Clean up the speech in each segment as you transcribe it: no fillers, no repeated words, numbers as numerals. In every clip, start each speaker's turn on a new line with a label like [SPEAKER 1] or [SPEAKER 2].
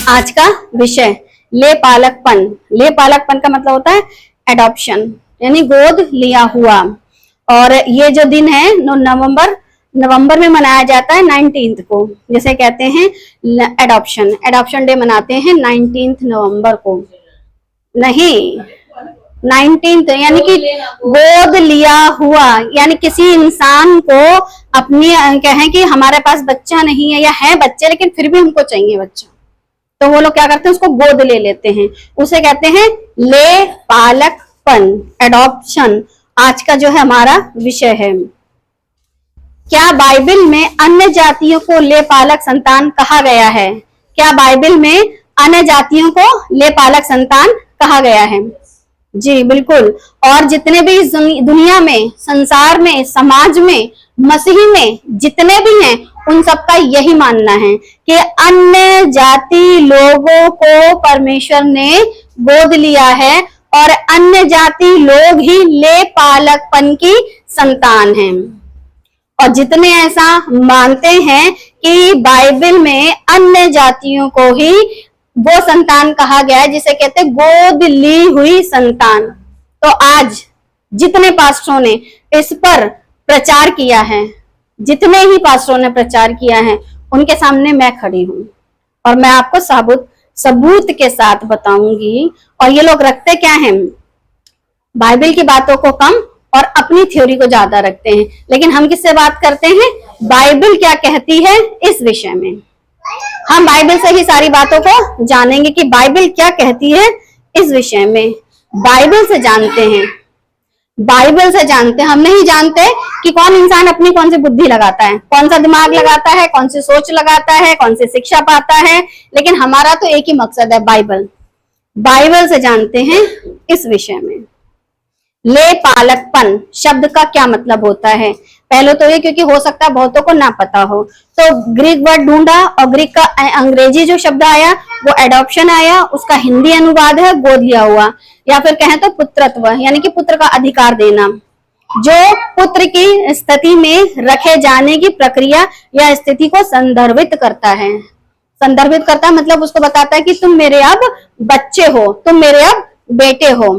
[SPEAKER 1] आज का विषय ले पालकपन। ले पालकपन का मतलब होता है एडॉप्शन, यानी गोद लिया हुआ। और ये जो दिन है नवंबर में मनाया जाता है 19 को, जैसे कहते हैं एडॉप्शन डे मनाते हैं 19 नवंबर को। नहीं, 19 यानी कि गोद लिया हुआ, यानी किसी इंसान को अपनी कहें कि हमारे पास बच्चा नहीं है या है बच्चे लेकिन फिर भी हमको चाहिए बच्चा, तो वो लोग क्या करते हैं, उसको गोद ले लेते हैं, उसे कहते हैं ले पालकपन, एडॉप्शन। आज का जो है हमारा विषय है। क्या बाइबल में अन्य जातियों को ले पालक संतान कहा गया है? क्या बाइबल में अन्य जातियों को ले पालक संतान कहा गया है? जी बिल्कुल। और जितने भी दुनिया में, संसार में, समाज में, मसीही में जितने भी हैं, उन सबका यही मानना है कि अन्य जाति लोगों को परमेश्वर ने गोद लिया है और अन्य जाति लोग ही ले पालकपन की संतान हैं। और जितने ऐसा मानते हैं कि बाइबल में अन्य जातियों को ही वो संतान कहा गया है जिसे कहते हैं गोद ली हुई संतान, तो आज जितने पास्टरों ने इस पर प्रचार किया है, जितने ही पास्टरों ने प्रचार किया है, उनके सामने मैं खड़ी हूं और मैं आपको सबूत के साथ बताऊंगी। और ये लोग रखते क्या हैं, बाइबल की बातों को कम और अपनी थ्योरी को ज्यादा रखते हैं। लेकिन हम किससे बात करते हैं? बाइबल क्या कहती है इस विषय में। हम बाइबल से ही सारी बातों को जानेंगे कि बाइबल क्या कहती है इस विषय में। बाइबल से जानते हैं, बाइबल से जानते हैं। हम नहीं जानते कि कौन इंसान अपनी कौन सी बुद्धि लगाता है, कौन सा दिमाग लगाता है, कौन सी सोच लगाता है, कौन सी शिक्षा पाता है, लेकिन हमारा तो एक ही मकसद है, बाइबल। बाइबल से जानते हैं इस विषय में। ले पालकपन शब्द का क्या मतलब होता है? पहले तो ये, क्योंकि हो सकता है बहुतों को ना पता हो, तो ग्रीक वर्ड ढूंढा और ग्रीक का अंग्रेजी जो शब्द आया वो एडॉप्शन आया, उसका हिंदी अनुवाद है गोद लिया हुआ, या फिर कहें तो पुत्रत्व, यानी कि पुत्र का अधिकार देना, जो पुत्र की स्थिति में रखे जाने की प्रक्रिया या स्थिति को संदर्भित करता है। संदर्भित करता है मतलब उसको बताता है कि तुम मेरे अब बच्चे हो, तुम मेरे अब बेटे हो।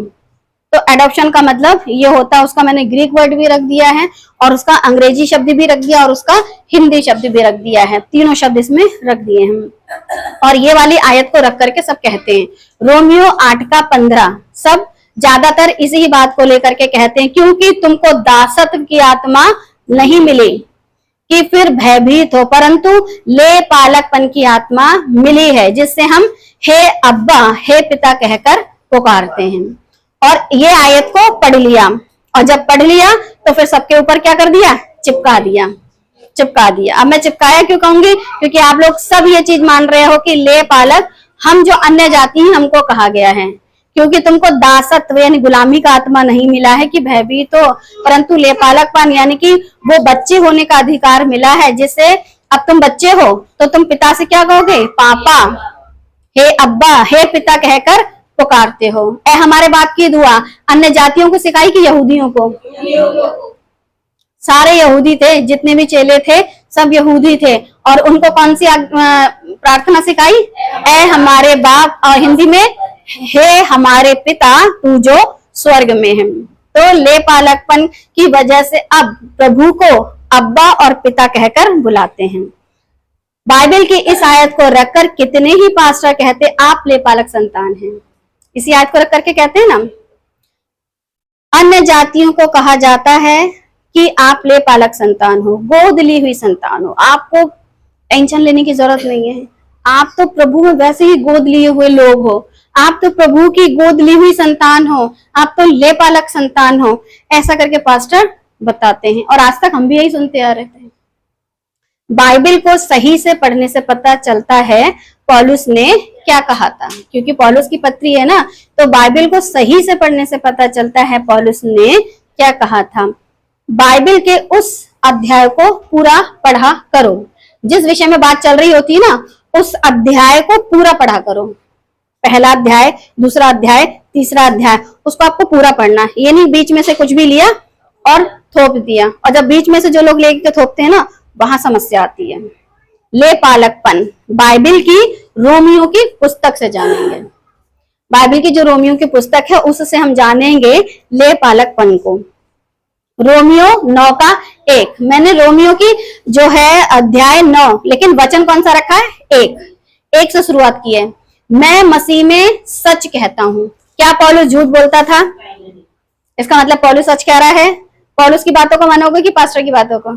[SPEAKER 1] तो एडॉप्शन का मतलब ये होता है, उसका मैंने ग्रीक वर्ड भी रख दिया है और उसका अंग्रेजी शब्द भी रख दिया और उसका हिंदी शब्द भी रख दिया है, तीनों शब्द इसमें रख दिए हैं। और ये वाली आयत को रख करके सब कहते हैं, रोमियो 8:15 सब ज्यादातर इसी ही बात को लेकर के कहते हैं, क्योंकि तुमको दासत्व की आत्मा नहीं मिली कि फिर भयभीत हो, परंतु ले पालकपन की आत्मा मिली है, जिससे हम हे अब्बा, हे पिता कहकर पुकारते हैं। और ये आयत को पढ़ लिया, और जब पढ़ लिया तो फिर सबके ऊपर क्या कर दिया? चिपका दिया। अब मैं चिपकाया क्यों कहूंगी? क्योंकि आप लोग सब ये चीज मान रहे हो कि ले पालक हम जो अन्य जाति हैं हमको कहा गया है, क्योंकि तुमको दासत्व यानी गुलामी का आत्मा नहीं मिला है कि भयभीत हो, परंतु ले पालकपन यानी कि वो बच्चे होने का अधिकार मिला है, जिससे अब तुम बच्चे हो तो तुम पिता से क्या कहोगे? पापा, हे अब्बा, हे पिता कहकर पुकारते हो। ए हमारे बाप की दुआ अन्य जातियों को सिखाई कि यहूदियों को? सारे यहूदी थे, जितने भी चेले थे सब यहूदी थे, और उनको कौन सी प्रार्थना सिखाई? ए हमारे बाप, और हिंदी में हे हमारे पिता तू जो स्वर्ग में है। तो ले पालकपन की वजह से अब प्रभु को अब्बा और पिता कहकर बुलाते हैं। बाइबल की इस आयत को रखकर कितने ही पास्टर कहते आप ले पालक संतान हैं। इसी आयत को रख करके कहते हैं ना, अन्य जातियों को कहा जाता है कि आप ले पालक संतान हो, गोद ली हुई संतान हो। आपको टेंशन लेने की जरूरत नहीं है, आप तो प्रभु में वैसे ही गोद लिए हुए लोग हो, आप तो प्रभु की गोद ली हुई संतान हो, आप तो ले पालक संतान हो, ऐसा करके पास्टर बताते हैं। और आज तक हम भी यही सुनते आ रहे थे। बाइबल को सही से पढ़ने से पता चलता है पौलुस ने क्या कहा था, क्योंकि पौलुस की पत्री है ना, तो बाइबल को सही से पढ़ने से पता चलता है पौलुस ने क्या कहा था। बाइबल के उस अध्याय को पूरा पढ़ा करो, जिस विषय में बात चल रही होती है ना, उस अध्याय को पूरा पढ़ा करो। पहला अध्याय, दूसरा अध्याय, तीसरा अध्याय, उसको आपको पूरा पढ़ना है। ये नहीं बीच में से कुछ भी लिया और थोप दिया, और जब बीच में से जो लोग लेके थोपते हैं ना, वहां समस्या आती है। ले पालकपन बाइबिल की रोमियो की पुस्तक से जानेंगे। बाइबिल की जो रोमियो की पुस्तक है उससे हम जानेंगे ले पालकपन को। रोमियो 9 का 1, मैंने रोमियो की जो है अध्याय 9, लेकिन वचन कौन सा रखा है? 1 से शुरुआत की है। मैं मसीह में सच कहता हूं। क्या पौलुस झूठ बोलता था? इसका मतलब पौलुस सच कह रहा है। पौलुस की बातों को मानोगे कि पास्टर की बातों को?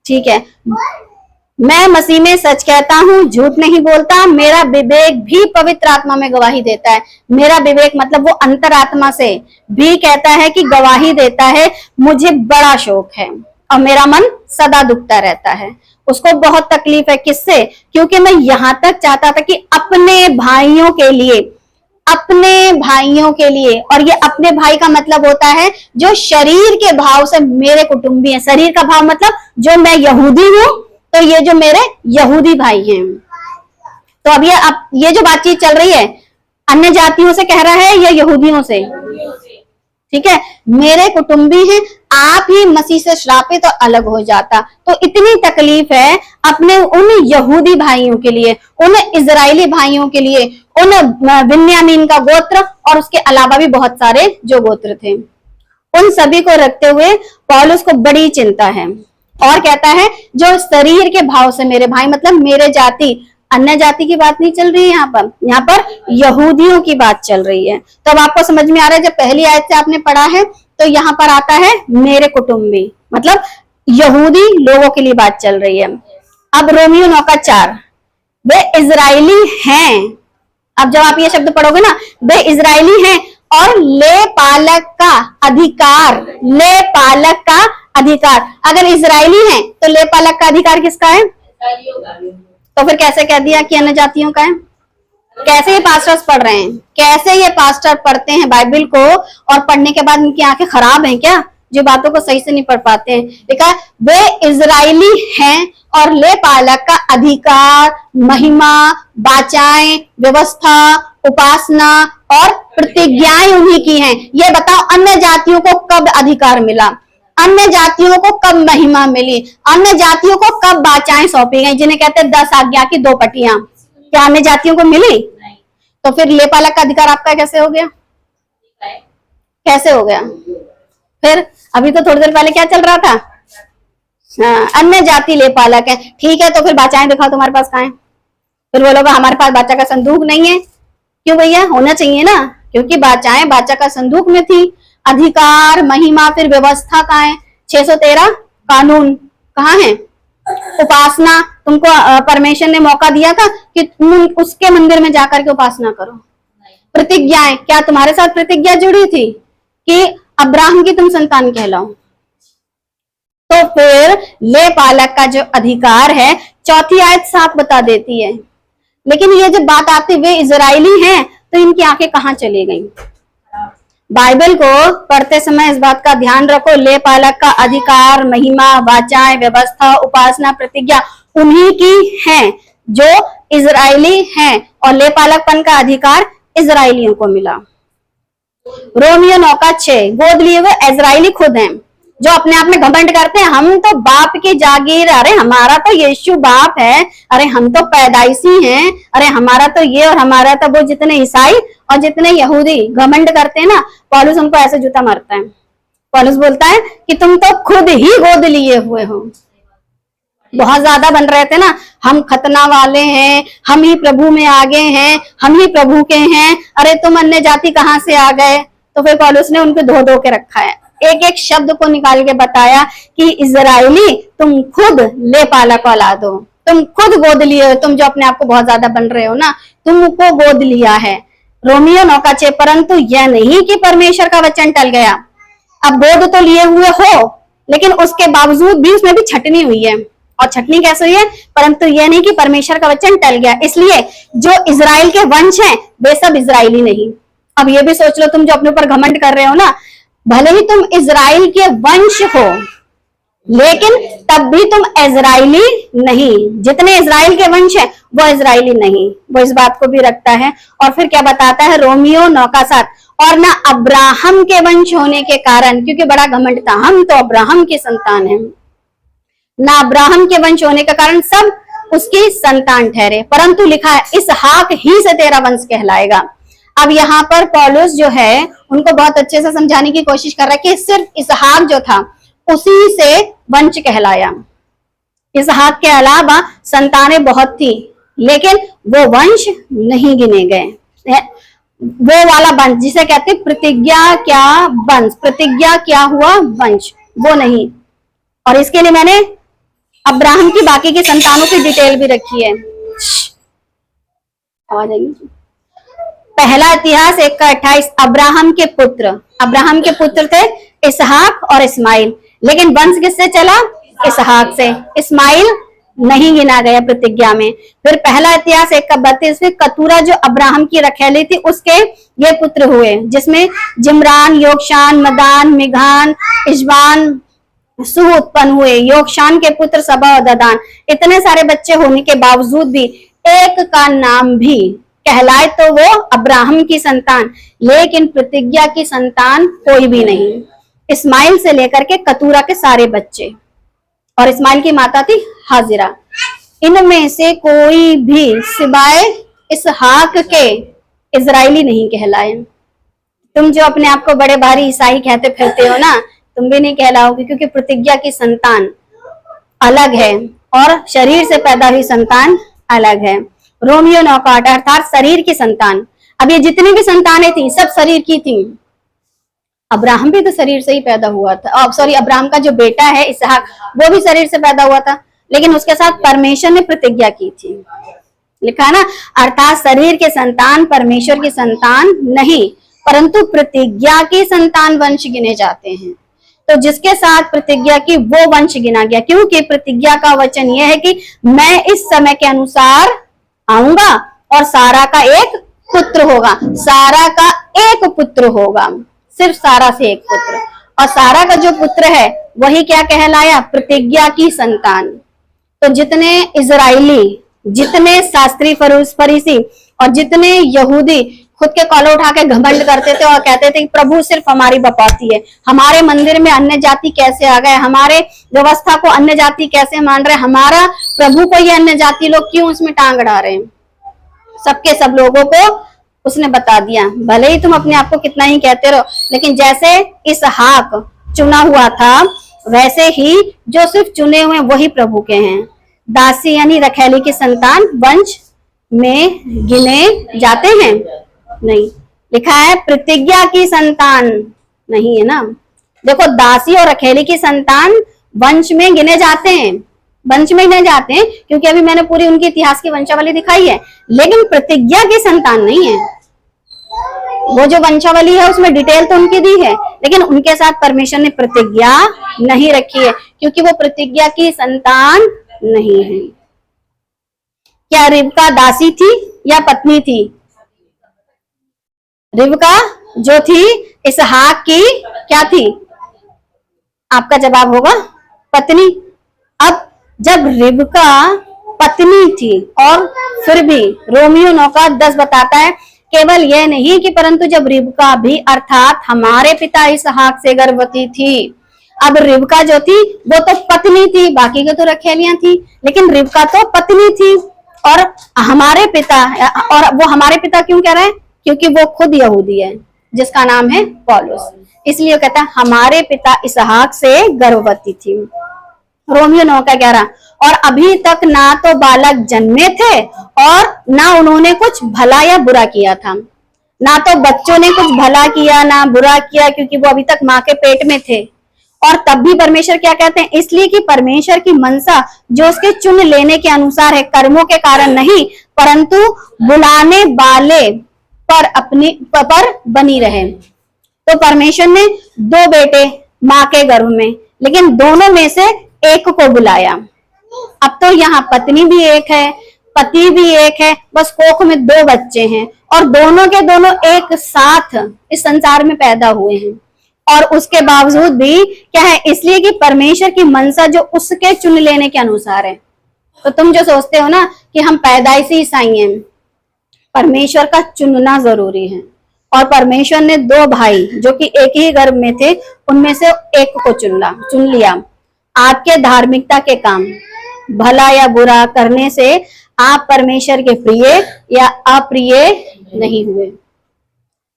[SPEAKER 1] ठीक है। मैं मसीह में सच कहता हूँ, झूठ नहीं बोलता। मेरा विवेक भी पवित्र आत्मा में गवाही देता है। मेरा विवेक मतलब वो अंतरात्मा से भी कहता है कि गवाही देता है, मुझे बड़ा शोक है और मेरा मन सदा दुखता रहता है। उसको बहुत तकलीफ है। किससे? क्योंकि मैं यहां तक चाहता था कि अपने भाइयों के लिए, और ये अपने भाई का मतलब होता है जो शरीर के भाव से मेरे कुटुंबी है। शरीर का भाव मतलब जो मैं यहूदी हूं, तो ये जो मेरे यहूदी भाई हैं। तो अब ये जो बातचीत चल रही है, अन्य जातियों से कह रहा है या यहूदियों से? ठीक है, मेरे कुटुंबी हैं, आप ही मसीह से श्रापित और अलग हो जाता। तो इतनी तकलीफ है अपने उन यहूदी भाइयों के लिए, उन इजरायली भाइयों के लिए, उन बिन्यामीन का गोत्र और उसके अलावा भी बहुत सारे जो गोत्र थे, उन सभी को रखते हुए पौलुस को बड़ी चिंता है। और कहता है जो शरीर के भाव से मेरे भाई, मतलब मेरे जाति, अन्य जाति की बात नहीं चल रही है यहाँ पर यहूदियों की बात चल रही है। तो अब आपको समझ में आ रहा है, जब पहली आयत से आपने पढ़ा है तो यहाँ पर आता है मेरे कुटुंबी, मतलब यहूदी लोगों के लिए बात चल रही है। अब रोमियो 9 का 4, वे इजरायली हैं। अब जब आप ये शब्द पढ़ोगे ना, वे इजरायली हैं और ले पालक का अधिकार, ले पालक का अधिकार। अगर इजरायली हैं तो ले पालक का अधिकार किसका है? तो फिर कैसे कह दिया कि अन्य जातियों का है? कैसे ये पास्टर्स पढ़ रहे हैं? कैसे ये पास्टर पढ़ते हैं बाइबल को और पढ़ने के बाद इनकी आंखें खराब हैं क्या, जो बातों को सही से नहीं पढ़ पाते हैं? देखा, वे इजरायली हैं और ले पालक का अधिकार, महिमा, वाचाएं, व्यवस्था, उपासना और प्रतिज्ञाएं उन्हीं की हैं। ये बताओ अन्य जातियों को कब अधिकार मिला? अन्य जातियों को कब महिमा मिली? अन्य जातियों को कब वाचाएं सौंपी गई, जिन्हें कहते हैं 10 आज्ञा की 2 पटियां? क्या अन्य जातियों को मिली? तो फिर ले पालक का अधिकार आपका कैसे हो गया? कैसे हो गया? फिर अभी तो थोड़ी देर पहले क्या चल रहा था? हाँ, अन्य जाति ले पालक है। ठीक है, तो फिर वाचाएं दिखाओ तुम्हारे पास कहाँ है? फिर बोलोगे हमारे पास वाचा का संदूक नहीं है। क्यों भैया, होना चाहिए ना, क्योंकि वाचाएं वाचा का संदूक में थी। अधिकार, महिमा, फिर व्यवस्था कहाँ है? 613 कानून कहाँ है? उपासना, तुमको परमेश्वर ने मौका दिया था कि तुम उसके मंदिर में जाकर के उपासना करो। प्रतिज्ञाएं, क्या तुम्हारे साथ प्रतिज्ञा जुड़ी थी कि अब्राहम की तुम संतान कहलाओ? तो फिर ले पालक का जो अधिकार है, 4 आयत साफ बता देती है। लेकिन ये जब बात आती वे इजरायली हैं, तो इनकी आंखें कहाँ चली गई? बाइबल को पढ़ते समय इस बात का ध्यान रखो, ले पालक का अधिकार, महिमा, वाचाएं, व्यवस्था, उपासना, प्रतिज्ञा उन्हीं की हैं जो इजरायली हैं, और ले पालकपन का अधिकार इजरायलियों को मिला। रोमियो 9 का 6, गोद लिए हुए इजरायली खुद हैं, जो अपने आप में घमंड करते हैं, हम तो बाप की जागीर, अरे हमारा तो यीशु बाप है, अरे हम तो पैदाइशी हैं, अरे हमारा तो ये और हमारा तो वो। जितने ईसाई और जितने यहूदी घमंड करते हैं ना, पौलुस उनको ऐसे जूता मारता है। पौलुस बोलता है कि तुम तो खुद ही गोद लिए हुए हो। बहुत ज्यादा बन रहे थे ना, हम खतना वाले हैं, हम ही प्रभु में आगे हैं, हम ही प्रभु के हैं, अरे तुम अन्य जाति कहाँ से आ गए? तो फिर पौलुस ने उनको धो धो के रखा है, एक एक शब्द को निकाल के बताया कि इजरायली तुम खुद ले पालक औलाद हो, तुम खुद गोद लिए हो, तुम जो अपने आप को बहुत ज्यादा बन रहे हो ना, तुमको गोद लिया है। रोमियो 9 का 6, परंतु यह नहीं कि परमेश्वर का वचन टल गया। अब गोद तो लिए हुए हो, लेकिन उसके बावजूद भी उसमें भी छटनी हुई है। और छटनी कैसे हुई है? परंतु यह नहीं कि परमेश्वर का वचन टल गया। इसलिए जो इजराइल के वंश हैं वे सब इजरायली नहीं। अब ये भी सोच लो, तुम जो अपने ऊपर घमंड कर रहे हो ना, भले ही तुम इजराइल के वंश हो, लेकिन तब भी तुम इजरायली नहीं। जितने इजराइल के वंश है वो इजरायली नहीं, वो इस बात को भी रखता है। और फिर क्या बताता है रोमियो 9 का 7, और ना अब्राहम के वंश होने के कारण, क्योंकि बड़ा घमंड था, हम तो अब्राहम की संतान हैं, ना अब्राहम के वंश होने के कारण सब उसकी संतान ठहरे, परंतु लिखा है इसहाक ही से तेरा वंश कहलाएगा। अब यहाँ पर पौलुस जो है उनको बहुत अच्छे से समझाने की कोशिश कर रहा है कि सिर्फ इसहाक जो था उसी से वंश कहलाया। इसहाक के अलावा संतानें बहुत थी, लेकिन वो वंश नहीं गिने गए। वो वाला वंश जिसे कहते हैं प्रतिज्ञा क्या वंश, प्रतिज्ञा क्या हुआ वंश, वो नहीं। और इसके लिए मैंने अब्राहम की बाकी की संतानों की डिटेल भी रखी है। आवाज आएगी? पहला इतिहास 1:28, अब्राहम के पुत्र थे इसहाक और इस्माइल, लेकिन वंश किससे चला? इसहाक से। इस्माइल नहीं गिना गया प्रतिज्ञा में। फिर पहला इतिहास 1:32 में कतूरा जो अब्राहम की रखैली थी उसके ये पुत्र हुए, जिसमें जिमरान, योक्षान, मदान, मिघान, इशबान, सुह उत्पन्न हुए। योक्षान के पुत्र सबा और ददान। इतने सारे बच्चे होने के बावजूद भी एक का नाम भी कहलाए तो वो अब्राहम की संतान, लेकिन प्रतिज्ञा की संतान कोई भी नहीं। इस्माइल से लेकर के कतूरा के सारे बच्चे, और इस्माइल की माता थी हाजिरा। इनमें से कोई भी सिवाय इसहाक के इजराइली नहीं कहलाए। तुम जो अपने आप को बड़े भारी ईसाई कहते फिरते हो ना, तुम भी नहीं कहलाओगे, क्योंकि प्रतिज्ञा की संतान अलग है और शरीर से पैदा हुई संतान अलग है। रोमियो 9:8 अर्थात शरीर की संतान। अब ये जितनी भी संतानें थी सब शरीर की थी। अब्राहम भी तो शरीर से ही पैदा हुआ था। अब्राहम का जो बेटा है इसहाक, वो भी शरीर से पैदा हुआ था, लेकिन उसके साथ परमेश्वर ने प्रतिज्ञा की थी। लिखा ना, अर्थात शरीर के संतान परमेश्वर की संतान नहीं, परंतु प्रतिज्ञा की संतान वंश गिने जाते हैं। तो जिसके साथ प्रतिज्ञा की वो वंश गिना गया, क्योंकि प्रतिज्ञा का वचन यह है कि मैं इस समय के अनुसार आऊंगा और सारा का एक पुत्र होगा। सारा का एक पुत्र होगा, सिर्फ सारा से एक पुत्र, और सारा का जो पुत्र है वही क्या कहलाया? प्रतिज्ञा की संतान। तो जितने इजराइली, जितने शास्त्री फरीसी और जितने यहूदी खुद के कॉलर उठा के घमंड करते थे और कहते थे कि प्रभु सिर्फ हमारी बपौती है, हमारे मंदिर में अन्य जाति कैसे आ गए, हमारे व्यवस्था को अन्य जाति कैसे मान रहे, हमारा प्रभु को ये अन्य जाति लोग क्यों उसमें टांग अड़ा रहे हैं, सबके सब लोगों को उसने बता दिया। भले ही तुम अपने आप को कितना ही कहते रहो, लेकिन जैसे इसहाक चुना हुआ था वैसे ही जो सिर्फ चुने हुए वही प्रभु के हैं। दासी यानी रखैली की संतान वंश में गिने जाते हैं? नहीं। लिखा है प्रतिज्ञा की संतान नहीं है ना। देखो, दासी और रखैली की संतान वंश में गिने जाते हैं, वंश में गिने जाते हैं, क्योंकि अभी मैंने पूरी उनकी इतिहास की वंशावली दिखाई है, लेकिन प्रतिज्ञा की संतान नहीं है। वो जो वंशावली है उसमें डिटेल तो उनकी दी है, लेकिन उनके साथ परमेश्वर ने प्रतिज्ञा नहीं रखी है, क्योंकि वो प्रतिज्ञा की संतान नहीं है। क्या रिबका दासी थी या पत्नी थी? रिबका जो थी इसहाक की क्या थी? आपका जवाब होगा पत्नी। अब जब रिबका पत्नी थी, और फिर भी रोमियो 9:10 बताता है केवल यह नहीं कि परंतु जब रिबका भी अर्थात हमारे पिता इसहाक से गर्भवती थी। अब रिबका जो थी वो तो पत्नी थी, बाकी के तो रखैलियां थी, लेकिन रिबका तो पत्नी थी। और हमारे पिता, और वो हमारे पिता क्यों कह रहे हैं? क्योंकि वो खुद यहूदी है जिसका नाम है पौलुस, इसलिए वो कहता है हमारे पिता इसहाक से गर्भवती थी। रोमियो 9:11 और अभी तक ना तो बालक जन्मे थे और ना उन्होंने कुछ भला या बुरा किया था। ना तो बच्चों ने कुछ भला किया ना बुरा किया, क्योंकि वो अभी तक माँ के पेट में थे। और तब भी परमेश्वर क्या कहते हैं? इसलिए कि परमेश्वर की मनसा जो उसके चुन लेने के अनुसार है, कर्मों के कारण नहीं, परंतु बुलाने वाले पर बनी रहे। तो परमेश्वर ने 2 बेटे माँ के गर्भ में, लेकिन दोनों में से एक को बुलाया। अब तो यहाँ पत्नी भी एक है, पति भी एक है, बस कोख में 2 बच्चे हैं, और दोनों के दोनों एक साथ इस संसार में पैदा हुए हैं। और उसके बावजूद भी क्या है? इसलिए कि परमेश्वर की मनसा जो उसके चुन लेने के अनुसार है। तो तुम जो सोचते हो ना कि हम पैदाइशी ईसाई हैं, परमेश्वर का चुनना जरूरी है। और परमेश्वर ने 2 भाई जो कि एक ही गर्भ में थे, उनमें से एक को चुन लिया। आपके धार्मिकता के काम, भला या बुरा करने से आप परमेश्वर के प्रिय या अप्रिय नहीं हुए।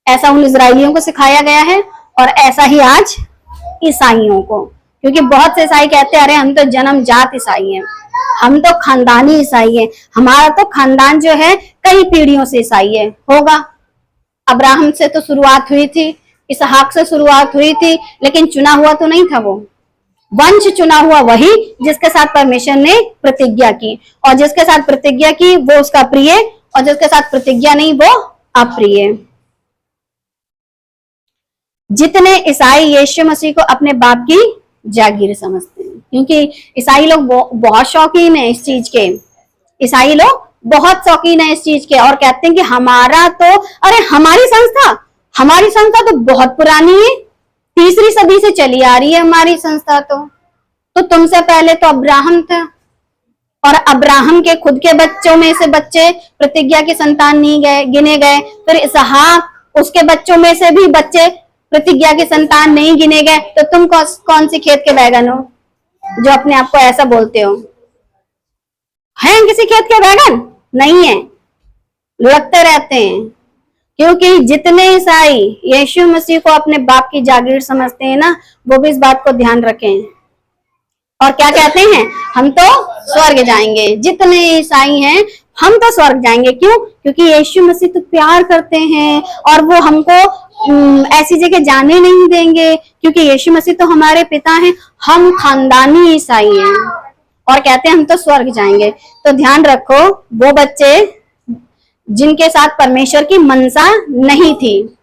[SPEAKER 1] ऐसा उन इजराइलियों को सिखाया गया है और ऐसा ही आज ईसाइयों को, क्योंकि बहुत से ईसाई कहते हैं अरे हम तो जन्मजात ईसाई हैं, हम तो खानदानी ईसाई हैं, हमारा तो खानदान जो है कई पीढ़ियों से ईसाई है। होगा, अब्राहम से तो शुरुआत हुई थी, इसहाक से शुरुआत हुई थी, लेकिन चुना हुआ तो नहीं था वो वंश, चुना हुआ वही जिसके साथ परमेश्वर ने प्रतिज्ञा की, और जिसके साथ प्रतिज्ञा की वो उसका प्रिय, और जिसके साथ प्रतिज्ञा नहीं वो अप्रिय। जितने ईसाई यीशु मसीह को अपने बाप की जागीर समझते हैं, क्योंकि ईसाई लोग बहुत शौकीन है इस चीज के, ईसाई लोग बहुत शौकीन है इस चीज के, और कहते हैं कि हमारा तो, अरे हमारी संस्था तो बहुत पुरानी है, 3री सदी से चली आ रही है हमारी संस्था तो तुमसे पहले तो अब्राहम था, और अब्राहम के खुद के बच्चों में से बच्चे प्रतिज्ञा की संतान नहीं गए, गिने गए, फिर इसहाक, उसके बच्चों में से भी बच्चे प्रतिज्ञा की संतान नहीं गिने गए, तो तुम कौन सी खेत के बैगन हो जो अपने आप को ऐसा बोलते हो? हैं किसी खेत के बैगन? नहीं है, लुढ़कते रहते हैं। क्योंकि जितने ईसाई यीशु मसीह को अपने बाप की जागीर समझते हैं ना, वो भी इस बात को ध्यान रखें, और क्या कहते हैं, हम तो स्वर्ग जाएंगे। जितने ईसाई हैं हम तो स्वर्ग जाएंगे। क्यों? क्योंकि यीशु मसीह तो प्यार करते हैं और वो हमको ऐसी जगह जाने नहीं देंगे, क्योंकि यीशु मसीह तो हमारे पिता हैं, हम खानदानी ईसाई हैं, और कहते हैं हम तो स्वर्ग जाएंगे। तो ध्यान रखो, वो बच्चे जिनके साथ परमेश्वर की मनसा नहीं थी,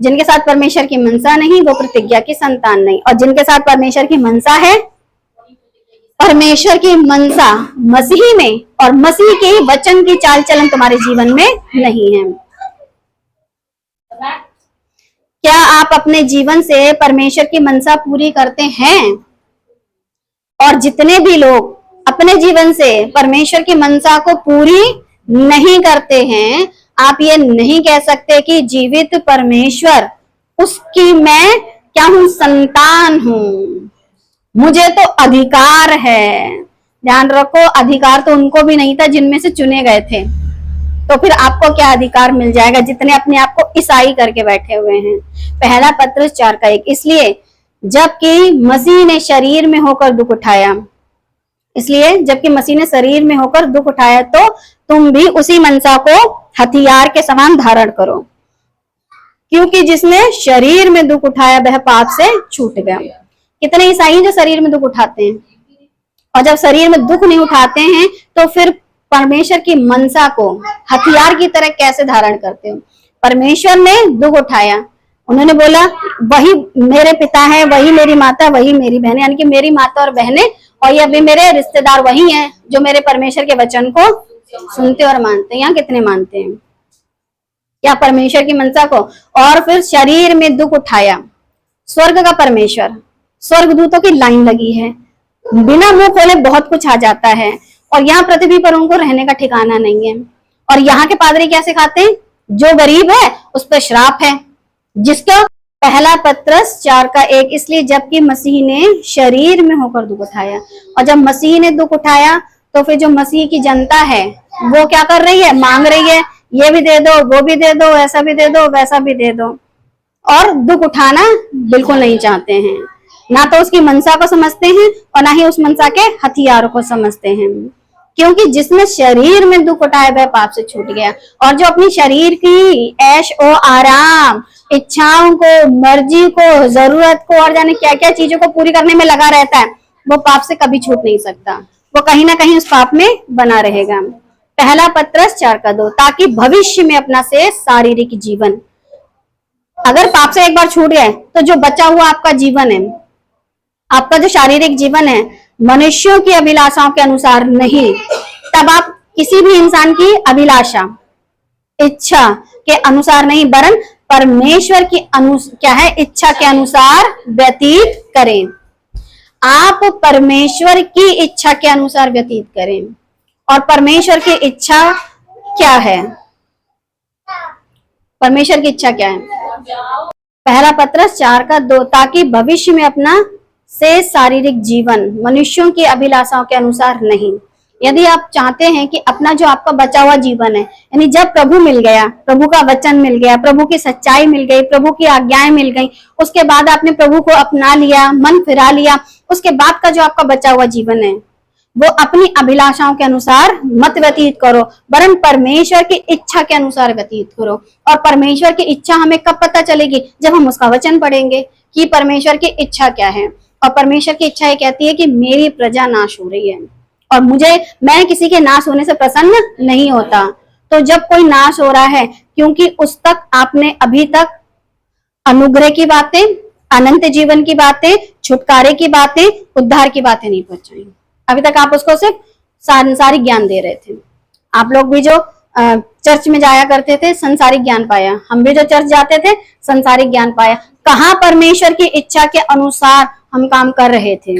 [SPEAKER 1] जिनके साथ परमेश्वर की मनसा नहीं, वो प्रतिज्ञा की संतान नहीं, और जिनके साथ परमेश्वर की मनसा है, परमेश्वर की मनसा मसीह में और मसीह के वचन की चाल चलन तुम्हारे जीवन में नहीं है। क्या आप अपने जीवन से परमेश्वर की मनसा पूरी करते हैं? और जितने भी लोग अपने जीवन से परमेश्वर की मनसा को पूरी नहीं करते हैं, आप ये नहीं कह सकते कि जीवित परमेश्वर उसकी मैं क्या हूं, संतान हूं, मुझे तो अधिकार है। ध्यान रखो, अधिकार तो उनको भी नहीं था जिनमें से चुने गए थे, तो फिर आपको क्या अधिकार मिल जाएगा जितने अपने आप को ईसाई करके बैठे हुए हैं। पहला पत्रस 4:1, इसलिए जबकि मसीह ने शरीर में होकर दुख उठाया, इसलिए जबकि मसीह ने शरीर में होकर दुख उठाया, तो तुम भी उसी मनसा को हथियार के समान धारण करो, क्योंकि जिसने शरीर में दुख उठाया वह पाप से छूट गया। कितने ईसाई जो शरीर में दुख उठाते हैं, और जब शरीर में दुख नहीं उठाते हैं तो फिर परमेश्वर की मनसा को हथियार की तरह कैसे धारण करते हो? परमेश्वर ने दुख उठाया, उन्होंने बोला वही मेरे पिता है, वही मेरी माता, वही मेरी बहनें, यानी कि मेरी माता और बहनें और ये भी मेरे रिश्तेदार वही हैं जो मेरे परमेश्वर के वचन को सुनते और मानते हैं। यहाँ कितने मानते हैं क्या परमेश्वर की मनसा को? और फिर शरीर में दुख उठाया, स्वर्ग का परमेश्वर, स्वर्गदूतों की लाइन लगी है, बिना मुंह खोले बहुत कुछ आ जाता है, और यहाँ पृथ्वी पर उनको रहने का ठिकाना नहीं है। और यहाँ के पादरी क्या सिखाते हैं? जो गरीब है उस पर श्राप है, जिसका पहला पत्रस 4:1, इसलिए जबकि मसीह ने शरीर में होकर दुख उठाया, और जब मसीह ने दुख उठाया तो फिर जो मसीह की जनता है वो क्या कर रही है? मांग रही है, ये भी दे दो, वो भी दे दो, ऐसा भी दे दो, वैसा भी दे दो, और दुख उठाना बिल्कुल नहीं चाहते हैं। ना तो उसकी मनसा को समझते हैं और ना ही उस मनसा के हथियारों को समझते हैं, क्योंकि जिसने शरीर में दुख उठाया वह पाप से छूट गया। और जो अपनी शरीर की ऐश और आराम, इच्छाओं को, मर्जी को, जरूरत को और जाने क्या क्या चीजों को पूरी करने में लगा रहता है, वो पाप से कभी छूट नहीं सकता, वो कहीं ना कहीं उस पाप में बना रहेगा। पहला पत्रस 4:2, ताकि भविष्य में अपना से शारीरिक जीवन, अगर पाप से एक बार छूट गए तो जो बचा हुआ आपका जीवन है, आपका जो शारीरिक जीवन है, मनुष्यों की अभिलाषाओं के अनुसार नहीं, तब आप किसी भी इंसान की अभिलाषा, इच्छा के अनुसार नहीं, वरन परमेश्वर की क्या है, इच्छा के अनुसार व्यतीत करें। आप परमेश्वर की इच्छा के अनुसार व्यतीत करें। और परमेश्वर की इच्छा क्या है? परमेश्वर की इच्छा क्या है? पहला पत्रस 4:2, ताकि भविष्य में अपना से शारीरिक जीवन मनुष्यों की अभिलाषाओं के अनुसार नहीं। यदि आप चाहते हैं कि अपना जो आपका बचा हुआ जीवन है, यानी जब प्रभु मिल गया, प्रभु का वचन मिल गया, प्रभु की सच्चाई मिल गई, प्रभु की आज्ञाएं मिल गई, उसके बाद आपने प्रभु को अपना लिया, मन फिरा लिया, उसके बाद का जो आपका बचा हुआ जीवन है वो अपनी अभिलाषाओं के अनुसार मत व्यतीत करो, वरन परमेश्वर की इच्छा के अनुसार व्यतीत करो। और परमेश्वर की इच्छा हमें कब पता चलेगी? जब हम उसका वचन पढ़ेंगे कि परमेश्वर की इच्छा क्या है। और परमेश्वर की इच्छा ये कहती है कि मेरी प्रजा नाश हो रही है और मैं किसी के नाश होने से प्रसन्न नहीं होता। तो जब कोई नाश हो रहा है, क्योंकि उस तक आपने अभी तक अनुग्रह की बातें, अनंत जीवन की बातें, छुटकारे की बातें, उद्धार की बातें नहीं पहुंचाई। अभी तक आप उसको सिर्फ सांसारिक ज्ञान दे रहे थे। आप लोग भी जो चर्च में जाया करते थे, संसारिक ज्ञान पाया। हम भी जो चर्च जाते थे, संसारिक ज्ञान पाया। कहाँ परमेश्वर की इच्छा के अनुसार हम काम कर रहे थे?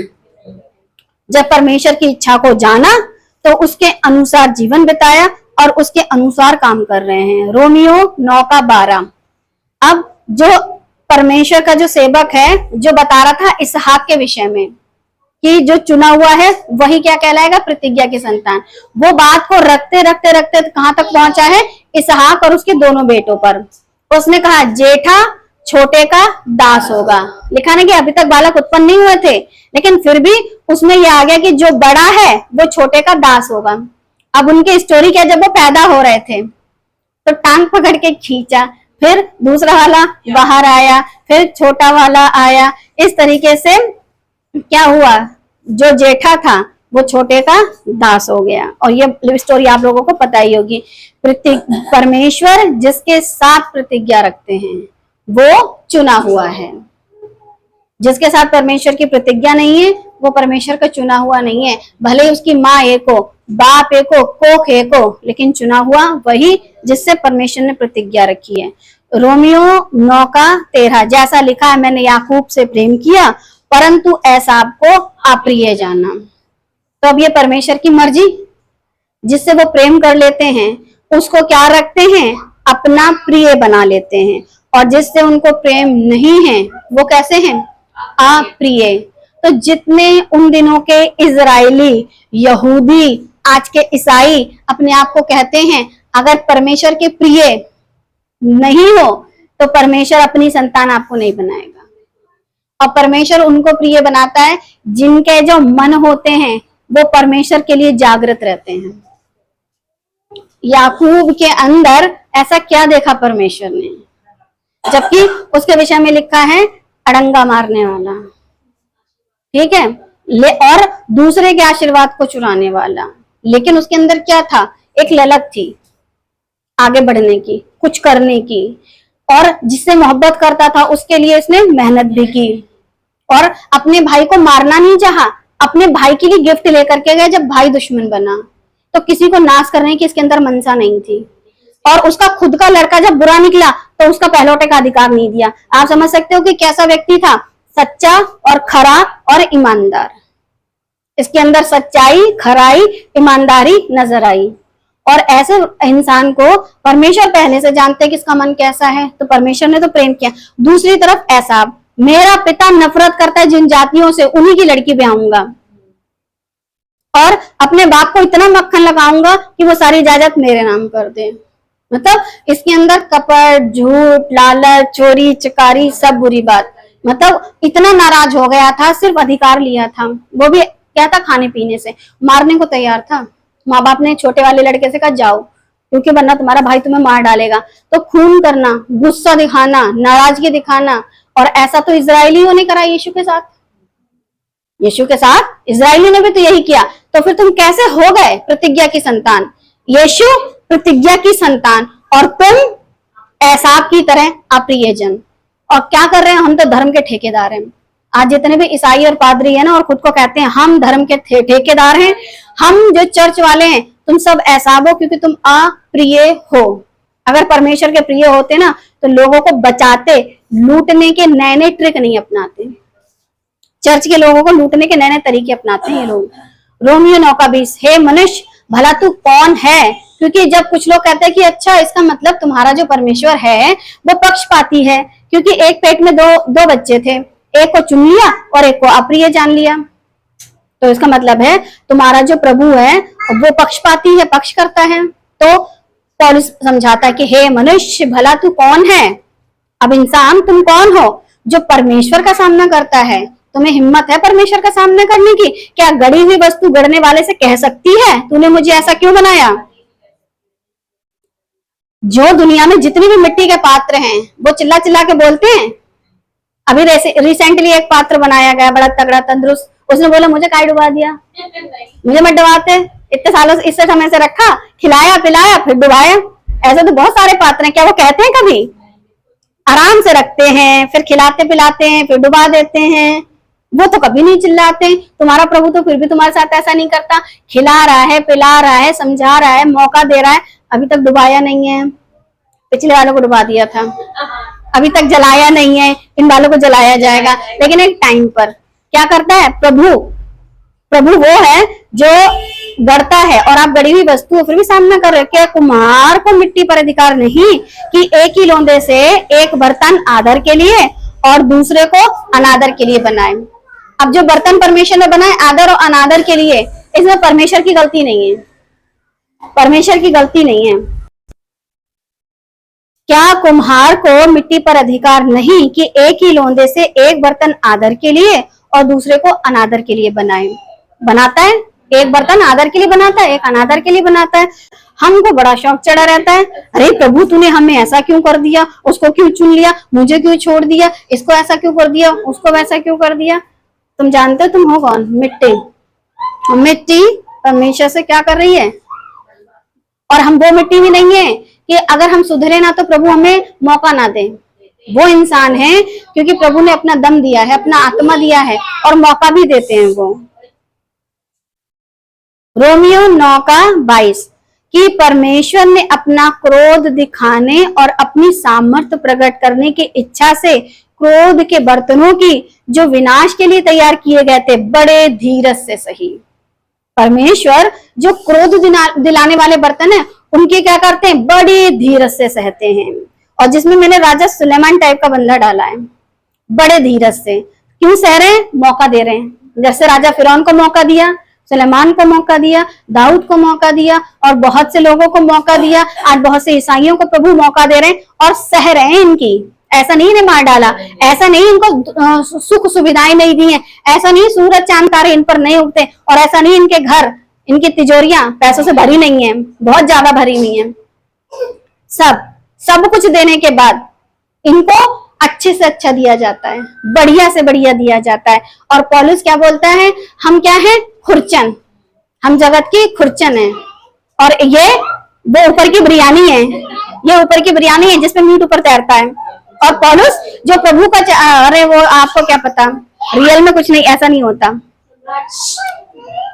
[SPEAKER 1] जब परमेश्वर की इच्छा को जाना तो उसके अनुसार जीवन बिताया और उसके अनुसार काम कर रहे हैं। रोमियो 9:12। अब जो परमेश्वर का जो सेवक है, जो बता रहा था इसहाक के विषय में कि जो चुना हुआ है वही क्या कहलाएगा? प्रतिज्ञा की संतान। वो बात को रखते रखते रखते कहां तक पहुंचा है? इसहाक और उसके दोनों बेटों पर। उसने कहा जेठा छोटे का दास होगा। लिखा ना कि अभी तक बालक उत्पन्न नहीं हुए थे, लेकिन फिर भी उसमें यह आ गया कि जो बड़ा है वो छोटे का दास होगा। अब उनकी स्टोरी क्या, जब वो पैदा हो रहे थे तो टांग पकड़ के खींचा, फिर दूसरा वाला बाहर आया, फिर छोटा वाला आया। इस तरीके से क्या हुआ? जो जेठा था वो छोटे का दास हो गया। और ये स्टोरी आप लोगों को पता ही होगी। परमेश्वर जिसके साथ प्रतिज्ञा रखते हैं वो चुना हुआ है। जिसके साथ परमेश्वर की प्रतिज्ञा नहीं है वो परमेश्वर का चुना हुआ नहीं है। भले उसकी माँ एक हो, बाप एक हो, कोख एक हो, लेकिन चुना हुआ वही जिससे परमेश्वर ने प्रतिज्ञा रखी है। रोमियो 9:13 जैसा लिखा है, मैंने याकूब से प्रेम किया परंतु एसाव को अप्रिय जाना। तो अब ये परमेश्वर की मर्जी, जिससे वो प्रेम कर लेते हैं उसको क्या रखते हैं? अपना प्रिय बना लेते हैं। और जिससे उनको प्रेम नहीं है वो कैसे हैं? अप्रिय। तो जितने उन दिनों के इजरायली, यहूदी, आज के ईसाई अपने आप को कहते हैं, अगर परमेश्वर के प्रिय नहीं हो तो परमेश्वर अपनी संतान आपको नहीं बनाएगा। और परमेश्वर उनको प्रिय बनाता है जिनके जो मन होते हैं वो परमेश्वर के लिए जागृत रहते हैं। याकूब के अंदर ऐसा क्या देखा परमेश्वर ने? जबकि उसके विषय में लिखा है अड़ंगा मारने वाला, ठीक है, और दूसरे के आशीर्वाद को चुराने वाला। लेकिन उसके अंदर क्या था? एक ललक थी आगे बढ़ने की, कुछ करने की। और जिससे मोहब्बत करता था उसके लिए इसने मेहनत भी की। और अपने भाई को मारना नहीं चाहा, अपने भाई के लिए गिफ्ट लेकर के गए। जब भाई दुश्मन बना तो किसी को नाश करने की इसके अंदर मनसा नहीं थी। और उसका खुद का लड़का जब बुरा निकला तो उसका पहलौठे का अधिकार नहीं दिया। आप समझ सकते हो कि कैसा व्यक्ति था? सच्चा और खरा और ईमानदार। इसके अंदर सच्चाई, खराई, ईमानदारी नजर आई। और ऐसे इंसान को परमेश्वर पहले से जानते कि इसका मन कैसा है, तो परमेश्वर ने तो प्रेम किया। दूसरी तरफ एसाव, मेरा पिता नफरत करता है जिन जातियों से, उन्हीं की लड़की ब्याहूंगा और अपने बाप को इतना मक्खन लगाऊंगा कि वो सारी जायदाद मेरे नाम कर दे। मतलब इसके अंदर कपट, झूठ, लालच, चोरी, चकारी, सब बुरी बात। मतलब इतना नाराज हो गया था, सिर्फ अधिकार लिया था, वो भी क्या था? खाने पीने से। मारने को तैयार था। माँ बाप ने छोटे वाले लड़के से कहा जाओ, क्योंकि वरना तुम्हारा भाई तुम्हें मार डालेगा। तो खून करना, गुस्सा दिखाना, नाराजगी दिखाना। और ऐसा तो इजरायलियों ने करा यीशु के साथ। यीशु के साथ इजरायलियों ने भी तो यही किया। तो फिर तुम कैसे हो गए प्रतिज्ञा की संतान? यीशु प्रतिज्ञा की संतान और तुम एसाव की तरह अप्रियजन। और क्या कर रहे हैं? हम तो धर्म के ठेकेदार हैं। आज जितने भी ईसाई और पादरी है ना, और खुद को कहते हैं हम धर्म के ठेकेदार हैं, हम जो चर्च वाले हैं, तुम सब एसाव हो क्योंकि तुम अप्रिय हो। अगर परमेश्वर के प्रिय होते ना तो लोगों को बचाते, लूटने के नए नए ट्रिक नहीं अपनाते। चर्च के लोगों को लूटने के नए नए तरीके अपनाते हैं ये लोग। रोमियो 9:20 हे मनुष्य भला तू कौन है? क्योंकि जब कुछ लोग कहते हैं कि अच्छा इसका मतलब तुम्हारा जो परमेश्वर है वो पक्षपाती है, क्योंकि एक पेट में दो बच्चे थे, एक को चुन लिया और एक को अप्रिय जान लिया। तो इसका मतलब है तुम्हारा जो प्रभु है वो पक्षपाती है, पक्ष करता है। तो पौलुस समझाता है कि हे मनुष्य, भला तू कौन है? अब इंसान तुम कौन हो जो परमेश्वर का सामना करता है? तुम्हें हिम्मत है परमेश्वर का सामना करने की? क्या गढ़ी हुई वस्तु गढ़ने वाले से कह सकती है तूने मुझे ऐसा क्यों बनाया? जो दुनिया में जितनी भी मिट्टी के पात्र हैं वो चिल्ला चिल्ला के बोलते हैं। अभी रिसेंटली एक पात्र बनाया गया बड़ा तगड़ा तंदुरुस्त, उसने बोला मुझे काहे डुबा दिया, मुझे मत डुबाते, इतने सालों से इससे समय से रखा, खिलाया पिलाया फिर डुबाया। ऐसे तो बहुत सारे पात्र हैं, क्या वो कहते हैं कभी? आराम से रखते हैं, फिर खिलाते पिलाते हैं, फिर डुबा देते हैं, वो तो कभी नहीं चिल्लाते। तुम्हारा प्रभु तो फिर भी तुम्हारे साथ ऐसा नहीं करता, खिला रहा है, पिला रहा है, समझा रहा है, मौका दे रहा है, अभी तक डुबाया नहीं है। पिछले वालों को डुबा दिया था, अभी तक जलाया नहीं है, इन वालों को जलाया जाएगा। लेकिन एक टाइम पर क्या करता है प्रभु वो है जो गढ़ता है और आप गढ़ी हुई वस्तु फिर भी सामना कर रहे हो। क्या कुम्हार को मिट्टी पर अधिकार नहीं कि एक ही लोंदे से एक बर्तन आदर के लिए और दूसरे को अनादर के लिए बनाए? अब जो बर्तन परमेश्वर ने बनाए आदर और अनादर के लिए, इसमें परमेश्वर की गलती नहीं है, परमेश्वर की गलती नहीं है। क्या कुम्हार को मिट्टी पर अधिकार नहीं कि एक ही लोंदे से एक बर्तन आदर के लिए और दूसरे को अनादर के लिए बनाए? बनाता है, एक बर्तन आदर के लिए बनाता है, एक अनादर के लिए बनाता है। हमको बड़ा शौक चढ़ा रहता है, अरे प्रभु तूने हमें ऐसा क्यों कर दिया, उसको क्यों चुन लिया, मुझे क्यों छोड़ दिया, इसको ऐसा क्यों कर दिया, उसको वैसा क्यों कर दिया। तुम जानते हो तुम हो कौन? मिट्टी। मिट्टी परमेश्वर से क्या कर रही है? और हम वो मिट्टी भी नहीं है कि अगर हम सुधरे ना तो प्रभु हमें मौका ना दे। वो इंसान है क्योंकि प्रभु ने अपना दम दिया है, अपना आत्मा दिया है और मौका भी देते हैं वो। रोमियो 9:22 कि परमेश्वर ने अपना क्रोध दिखाने और अपनी सामर्थ्य प्रकट करने की इच्छा से क्रोध के बर्तनों की जो विनाश के लिए तैयार किए गए थे बड़े धीरज से सही। परमेश्वर जो क्रोध दिलाने वाले बर्तन है उनके क्या करते हैं? बड़े धीरज से सहते हैं। और जिसमें मैंने राजा सुलेमान टाइप का बंदा डाला है, बड़े धीरज से क्यों सह रहे हैं? मौका दे रहे हैं। जैसे राजा फिरौन को मौका दिया, सुलेमान को मौका दिया, दाऊद को मौका दिया और बहुत से लोगों को मौका दिया। आज बहुत से ईसाइयों को प्रभु मौका दे रहे हैं और सह रहे हैं इनकी। ऐसा नहीं इन्हें मार डाला, ऐसा नहीं इनको सुख सुविधाएं नहीं दी हैं, ऐसा नहीं सूरज चांद तारे इन पर नहीं उगते, और ऐसा नहीं इनके घर, इनकी तिजोरियां पैसों से भरी नहीं है, बहुत ज्यादा भरी हुई है। सब कुछ देने के बाद इनको अच्छे से अच्छा दिया जाता है, बढ़िया से बढ़िया दिया जाता है। और पौलुस क्या बोलता है? हम क्या है? खुरचन, हम जगत की खुरचन है और ये वो ऊपर की बिरयानी है, ये ऊपर की बिरयानी है जिसमें मीट ऊपर तैरता है। और पौलुस जो प्रभु का अरे वो आपको क्या पता, रियल में कुछ नहीं, ऐसा नहीं होता।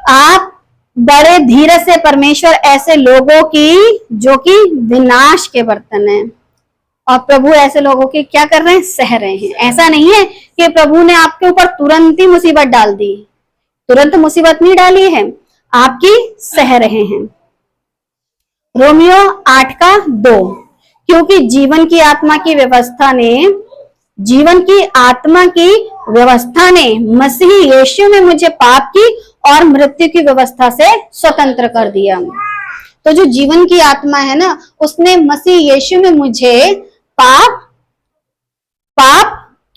[SPEAKER 1] आप बड़े धीरज से परमेश्वर ऐसे लोगों की जो कि विनाश के बर्तन हैं, और प्रभु ऐसे लोगों की क्या कर रहे हैं? सह रहे हैं। ऐसा नहीं है कि प्रभु ने आपके ऊपर तुरंत ही मुसीबत डाल दी, तुरंत मुसीबत नहीं डाली है, आपकी सह रहे हैं। रोमियो 8:2 क्योंकि जीवन की आत्मा की व्यवस्था ने मसीह यीशु में मुझे पाप की और मृत्यु की व्यवस्था से स्वतंत्र कर दिया। तो जो जीवन की आत्मा है ना, उसने मसीह यीशु में मुझे पाप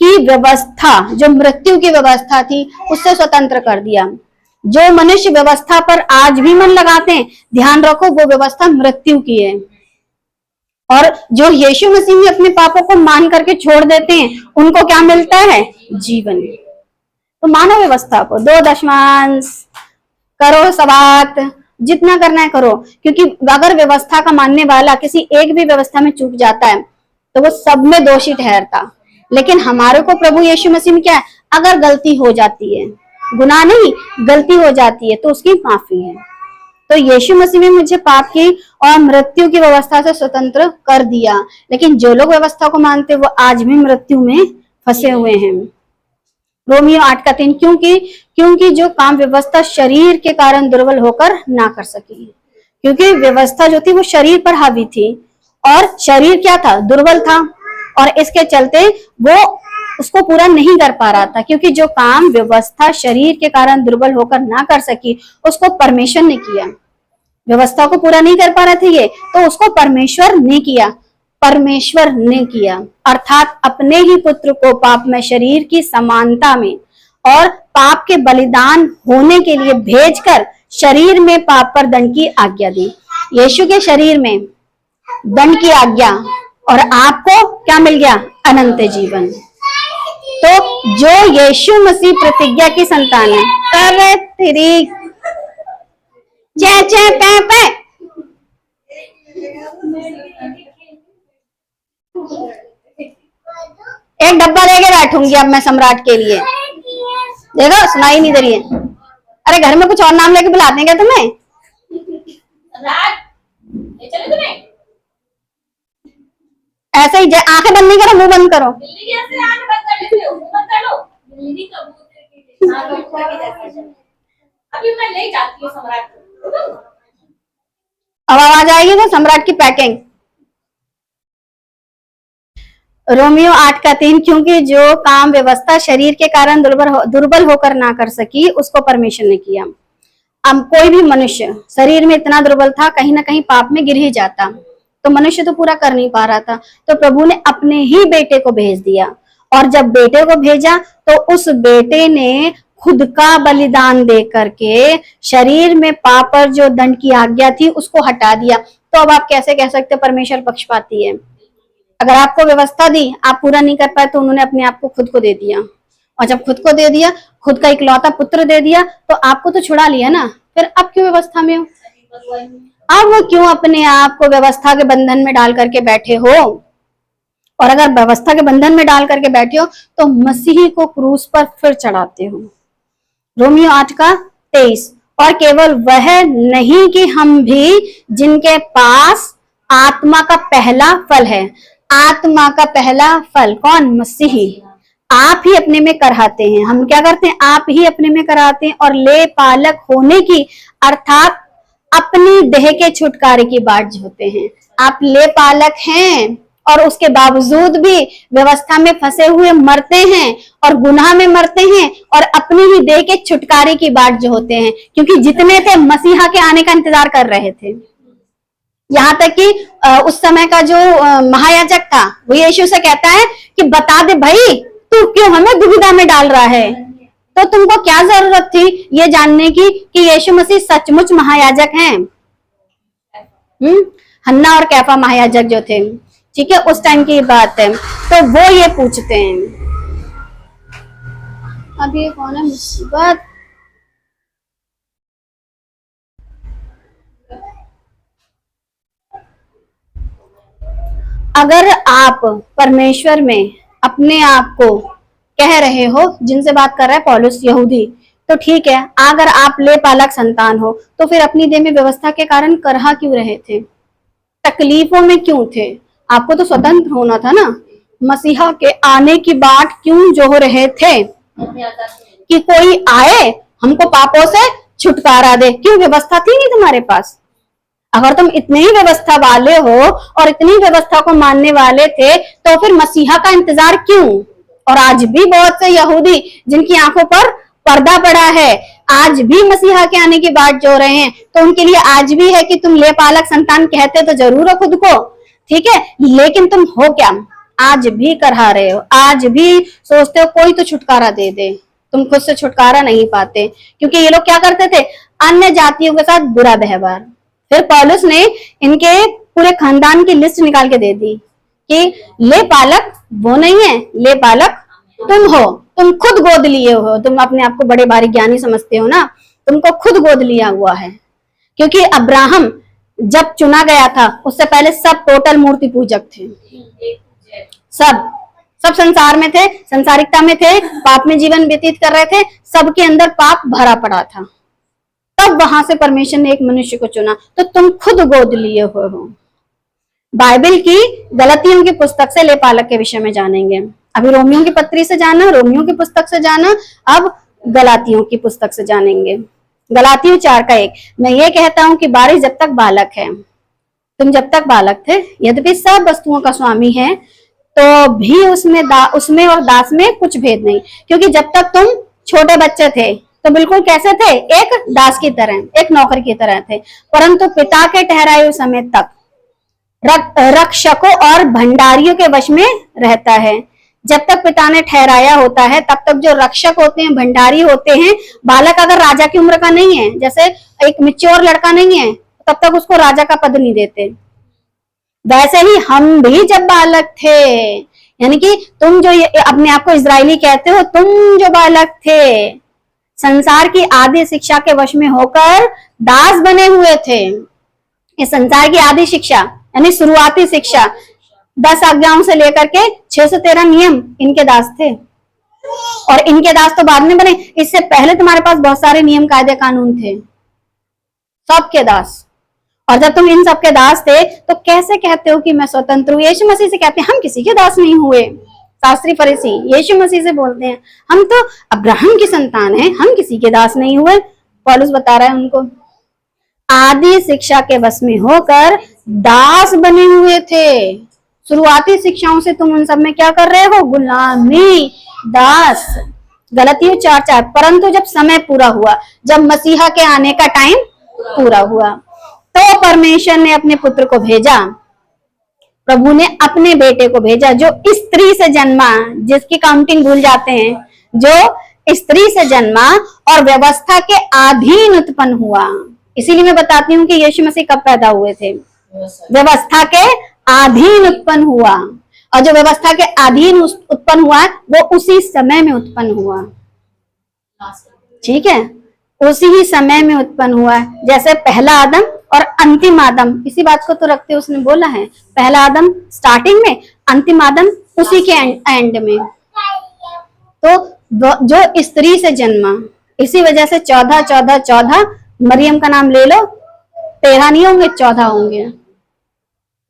[SPEAKER 1] की व्यवस्था, जो मृत्यु की व्यवस्था थी, उससे स्वतंत्र कर दिया। जो मनुष्य व्यवस्था पर आज भी मन लगाते हैं, ध्यान रखो वो व्यवस्था मृत्यु की है। और जो यीशु मसीह में अपने पापों को मान करके छोड़ देते हैं, उनको क्या मिलता है? जीवन। तो मानो व्यवस्था को, 2 दशमांश करो, सवात, जितना करना है करो, क्योंकि अगर व्यवस्था का मानने वाला किसी एक भी व्यवस्था में चूक जाता है तो वो सब में दोषी ठहरता। लेकिन हमारे को प्रभु यीशु मसीह में क्या है? अगर गलती हो जाती है, गुनाह नहीं, गलती हो जाती है, तो उसकी माफी है। तो यीशु मसीह ने मुझे पाप की और मृत्यु की व्यवस्था से स्वतंत्र कर दिया। लेकिन जो लोग व्यवस्था को मानते वो आज भी मृत्यु में फंसे हुए हैं। रोमियो 8:3 क्योंकि जो काम व्यवस्था शरीर के कारण दुर्बल होकर ना कर सकी, क्योंकि व्यवस्था जो थी वो शरीर पर हावी थी और शरीर क्या था? दुर्बल था, और इसके चलते वो उसको पूरा नहीं कर पा रहा था, क्योंकि जो काम व्यवस्था शरीर के कारण दुर्बल होकर ना कर सकी उसको परमेश्वर ने किया। व्यवस्था को पूरा नहीं कर पा रहे थे ये, तो उसको परमेश्वर ने किया। परमेश्वर ने किया अर्थात अपने ही पुत्र को पाप में शरीर की समानता में और पाप के बलिदान होने के लिए भेजकर शरीर में पाप पर दंड की आज्ञा दी। यीशु के शरीर में दंड की आज्ञा, और आपको क्या मिल गया? अनंत जीवन। तो जो यीशु मसीह प्रतिज्ञा की संतान है, अरे तेरी चे चे पे पे, एक डब्बा लेके बैठूंगी अब मैं सम्राट के लिए। देखो सुनाई नहीं दे रही है। अरे घर में कुछ और नाम लेके बुलाते हैं क्या तुम्हें? ऐसे ही आंखें बंद नहीं करो, मुंह बंद करो।
[SPEAKER 2] अभी मैं ले जाती हूँ सम्राट को।
[SPEAKER 1] अब आवाज आएगी तो सम्राट की पैकिंग। रोमियो 8:3, क्योंकि जो काम व्यवस्था शरीर के कारण दुर्बल होकर ना कर सकी उसको परमेश्वर ने किया। अब कोई भी मनुष्य शरीर में इतना दुर्बल था, कहीं ना कहीं पाप में गिर ही जाता, तो मनुष्य तो पूरा कर नहीं पा रहा था, तो प्रभु ने अपने ही बेटे को भेज दिया। और जब बेटे को भेजा तो उस बेटे ने खुद का बलिदान दे करके शरीर में पाप पर जो दंड की आज्ञा थी उसको हटा दिया। तो अब आप कैसे कह सकते परमेश्वर पक्षपाती है? अगर आपको व्यवस्था दी, आप पूरा नहीं कर पाए, तो उन्होंने अपने आप को खुद को दे दिया, और जब खुद को दे दिया, खुद का इकलौता पुत्र दे दिया, तो आपको तो छुड़ा लिया ना। फिर अब क्यों व्यवस्था में हो? अब वो क्यों अपने आप को व्यवस्था के बंधन में डाल करके बैठे हो? और अगर व्यवस्था के बंधन में डाल करके बैठे हो तो मसीही को क्रूस पर फिर चढ़ाते हो। रोमियो 8:23, और केवल वह नहीं कि हम भी जिनके पास आत्मा का पहला फल है। आत्मा का पहला फल कौन? मसीही। आप ही अपने में कराते हैं। हम क्या करते हैं? आप ही अपने में कराते हैं, और ले पालक होने की अर्थात अपनी देह के छुटकारे की बाट जोहते हैं। आप ले पालक हैं और उसके बावजूद भी व्यवस्था में फंसे हुए मरते हैं और गुनाह में मरते हैं और अपनी ही देह के छुटकारे की बाट जो होते हैं, क्योंकि जितने थे मसीहा के आने का इंतजार कर रहे थे। यहाँ तक कि उस समय का जो महायाजक था वो यीशु से कहता है कि बता दे भाई, तू क्यों हमें दुविधा में डाल रहा है? तो तुमको क्या जरूरत थी ये जानने की कि यीशु मसीह सचमुच महायाजक हैं? हन्ना और कैफा महायाजक जो थे, ठीक है, उस टाइम की बात है। तो वो ये पूछते हैं, अब ये कौन है मुसीबत? अगर आप परमेश्वर में अपने आप को कह रहे हो, जिनसे बात कर रहा है पौलुस यहूदी, तो ठीक है, अगर आप ले पालक संतान हो तो फिर अपनी देह में व्यवस्था के कारण करहा क्यों रहे थे? तकलीफों में क्यों थे? आपको तो स्वतंत्र होना था ना। मसीहा के आने की बाट क्यों जो हो रहे थे कि कोई आए हमको पापों से छुटकारा दे? क्यों व्यवस्था थी नहीं तुम्हारे पास? अगर तुम इतने ही व्यवस्था वाले हो और इतनी व्यवस्था को मानने वाले थे तो फिर मसीहा का इंतजार क्यों? और आज भी बहुत से यहूदी जिनकी आंखों पर पर्दा पड़ा है, आज भी मसीहा के आने की बात जो रहे हैं, तो उनके लिए आज भी है कि तुम ले पालक संतान कहते तो जरूर हो खुद को, ठीक है, लेकिन तुम हो क्या? आज भी करहा रहे हो, आज भी सोचते हो कोई तो छुटकारा दे दे। तुम खुद से छुटकारा नहीं पाते, क्योंकि ये लोग क्या करते थे? अन्य जातियों के साथ बुरा व्यवहार। फिर पौलुस ने इनके पूरे खानदान की लिस्ट निकाल के दे दी कि ले पालक वो नहीं है, ले पालक तुम हो, तुम खुद गोद लिए हो। तुम अपने आप को बड़े भारी ज्ञानी समझते हो ना, तुमको खुद गोद लिया हुआ है। क्योंकि अब्राहम जब चुना गया था उससे पहले सब टोटल मूर्ति पूजक थे, सब संसार में थे, संसारिकता में थे, पाप में जीवन व्यतीत कर रहे थे, सबके अंदर पाप भरा पड़ा था। तब वहां से परमेश्वर ने एक मनुष्य को चुना, तो तुम खुद गोद लिए हो। बाइबल की गलतियों की पुस्तक से ले पालक के विषय में जानेंगे। अभी रोमियो की पत्री से जाना, रोमियो की पुस्तक से जाना, अब गलातियों की पुस्तक से जानेंगे। गलातियों 4:1, मैं ये कहता हूं कि बारिश जब तक बालक है, तुम जब तक बालक थे, यद्यपि सब वस्तुओं का स्वामी है, तो भी उसमें और दास में कुछ भेद नहीं, क्योंकि जब तक तुम छोटे बच्चे थे तो बिल्कुल कैसे थे, एक दास की तरह, एक नौकर की तरह थे, परंतु पिता के ठहराए हुए समय तक रक्षकों और भंडारियों के वश में रहता है। जब तक पिता ने ठहराया होता है तब तक जो रक्षक होते हैं, भंडारी होते हैं, बालक अगर राजा की उम्र का नहीं है, जैसे एक मैच्योर लड़का नहीं है, तब तक उसको राजा का पद नहीं देते। वैसे ही हम भी जब बालक थे, यानी कि तुम जो अपने आप को इजरायली कहते हो, तुम जो बालक थे, संसार की आदि शिक्षा के वश में होकर दास बने हुए थे। इस संसार की आदि शिक्षा यानी शुरुआती शिक्षा, 10 आज्ञाओं से लेकर के 613 नियम, इनके दास थे। और इनके दास तो बाद में बने, इससे पहले तुम्हारे पास बहुत सारे नियम कायदे कानून थे, सबके दास। और जब तुम इन सबके दास थे तो कैसे कहते हो कि मैं स्वतंत्र हूँ? यीशु मसीह से कहते हैं हम किसी के दास नहीं हुए। शास्त्री फरीसी यीशु मसीह से बोलते हैं हम तो अब्राहम की संतान हैं, हम किसी के दास नहीं हुए। पौलुस बता रहा है उनको, आदि शिक्षा के वश में होकर दास बने हुए थे। शुरुआती शिक्षाओं से तुम उन सब में क्या कर रहे हो, गुलामी, दास। गलतियों 4:4, परंतु जब समय पूरा हुआ, जब मसीहा के आने का टाइम पूरा हुआ, तो परमेश्वर ने अपने पुत्र को भेजा, प्रभु ने अपने बेटे को भेजा, जो स्त्री से जन्मा, जिसकी काउंटिंग भूल जाते हैं, जो स्त्री से जन्मा और व्यवस्था के अधीन उत्पन्न हुआ। इसीलिए मैं बताती हूँ कि यीशु मसीह कब पैदा हुए थे, व्यवस्था के अधीन उत्पन्न हुआ। और जो व्यवस्था के अधीन उत्पन्न हुआ है वो उसी समय में उत्पन्न हुआ, ठीक है, उसी ही समय में उत्पन्न हुआ है। जैसे पहला आदम और अंतिम आदम, इसी बात को तो रखते उसने बोला है, पहला आदम स्टार्टिंग में, अंतिम आदम उसी के एंड में। तो जो स्त्री से जन्मा, इसी वजह से 14 मरियम का नाम ले लो, 13 नहीं होंगे 14 होंगे,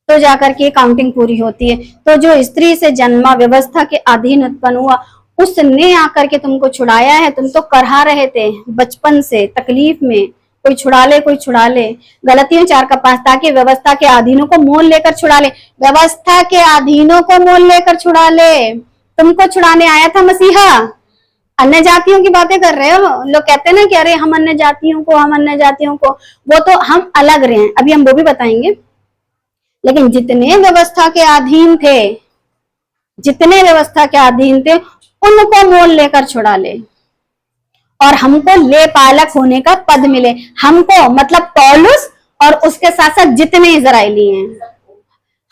[SPEAKER 1] तो जाकर के काउंटिंग पूरी होती है। तो जो स्त्री से जन्मा, व्यवस्था के अधीन उत्पन्न हुआ, उसने आकर के तुमको छुड़ाया है। तुम तो करहा रहे थे बचपन से तकलीफ में, कोई छुड़ा ले, कोई छुड़ा ले। गलतियों 4:5, ताकि व्यवस्था के अधीनों को मोल लेकर छुड़ा ले, व्यवस्था के अधीनों को मोल लेकर छुड़ा ले। तुमको छुड़ाने आया था मसीहा। अन्य जातियों की बातें कर रहे हो, लोग कहते हैं ना कि अरे हम अन्य जातियों को, वो तो हम अलग रहे हैं, अभी हम वो भी बताएंगे। लेकिन जितने व्यवस्था के अधीन थे, उनको मोल लेकर छुड़ा ले और हमको ले पालक होने का पद मिले। हमको मतलब पौलुस और उसके साथ साथ जितने इजरायली हैं।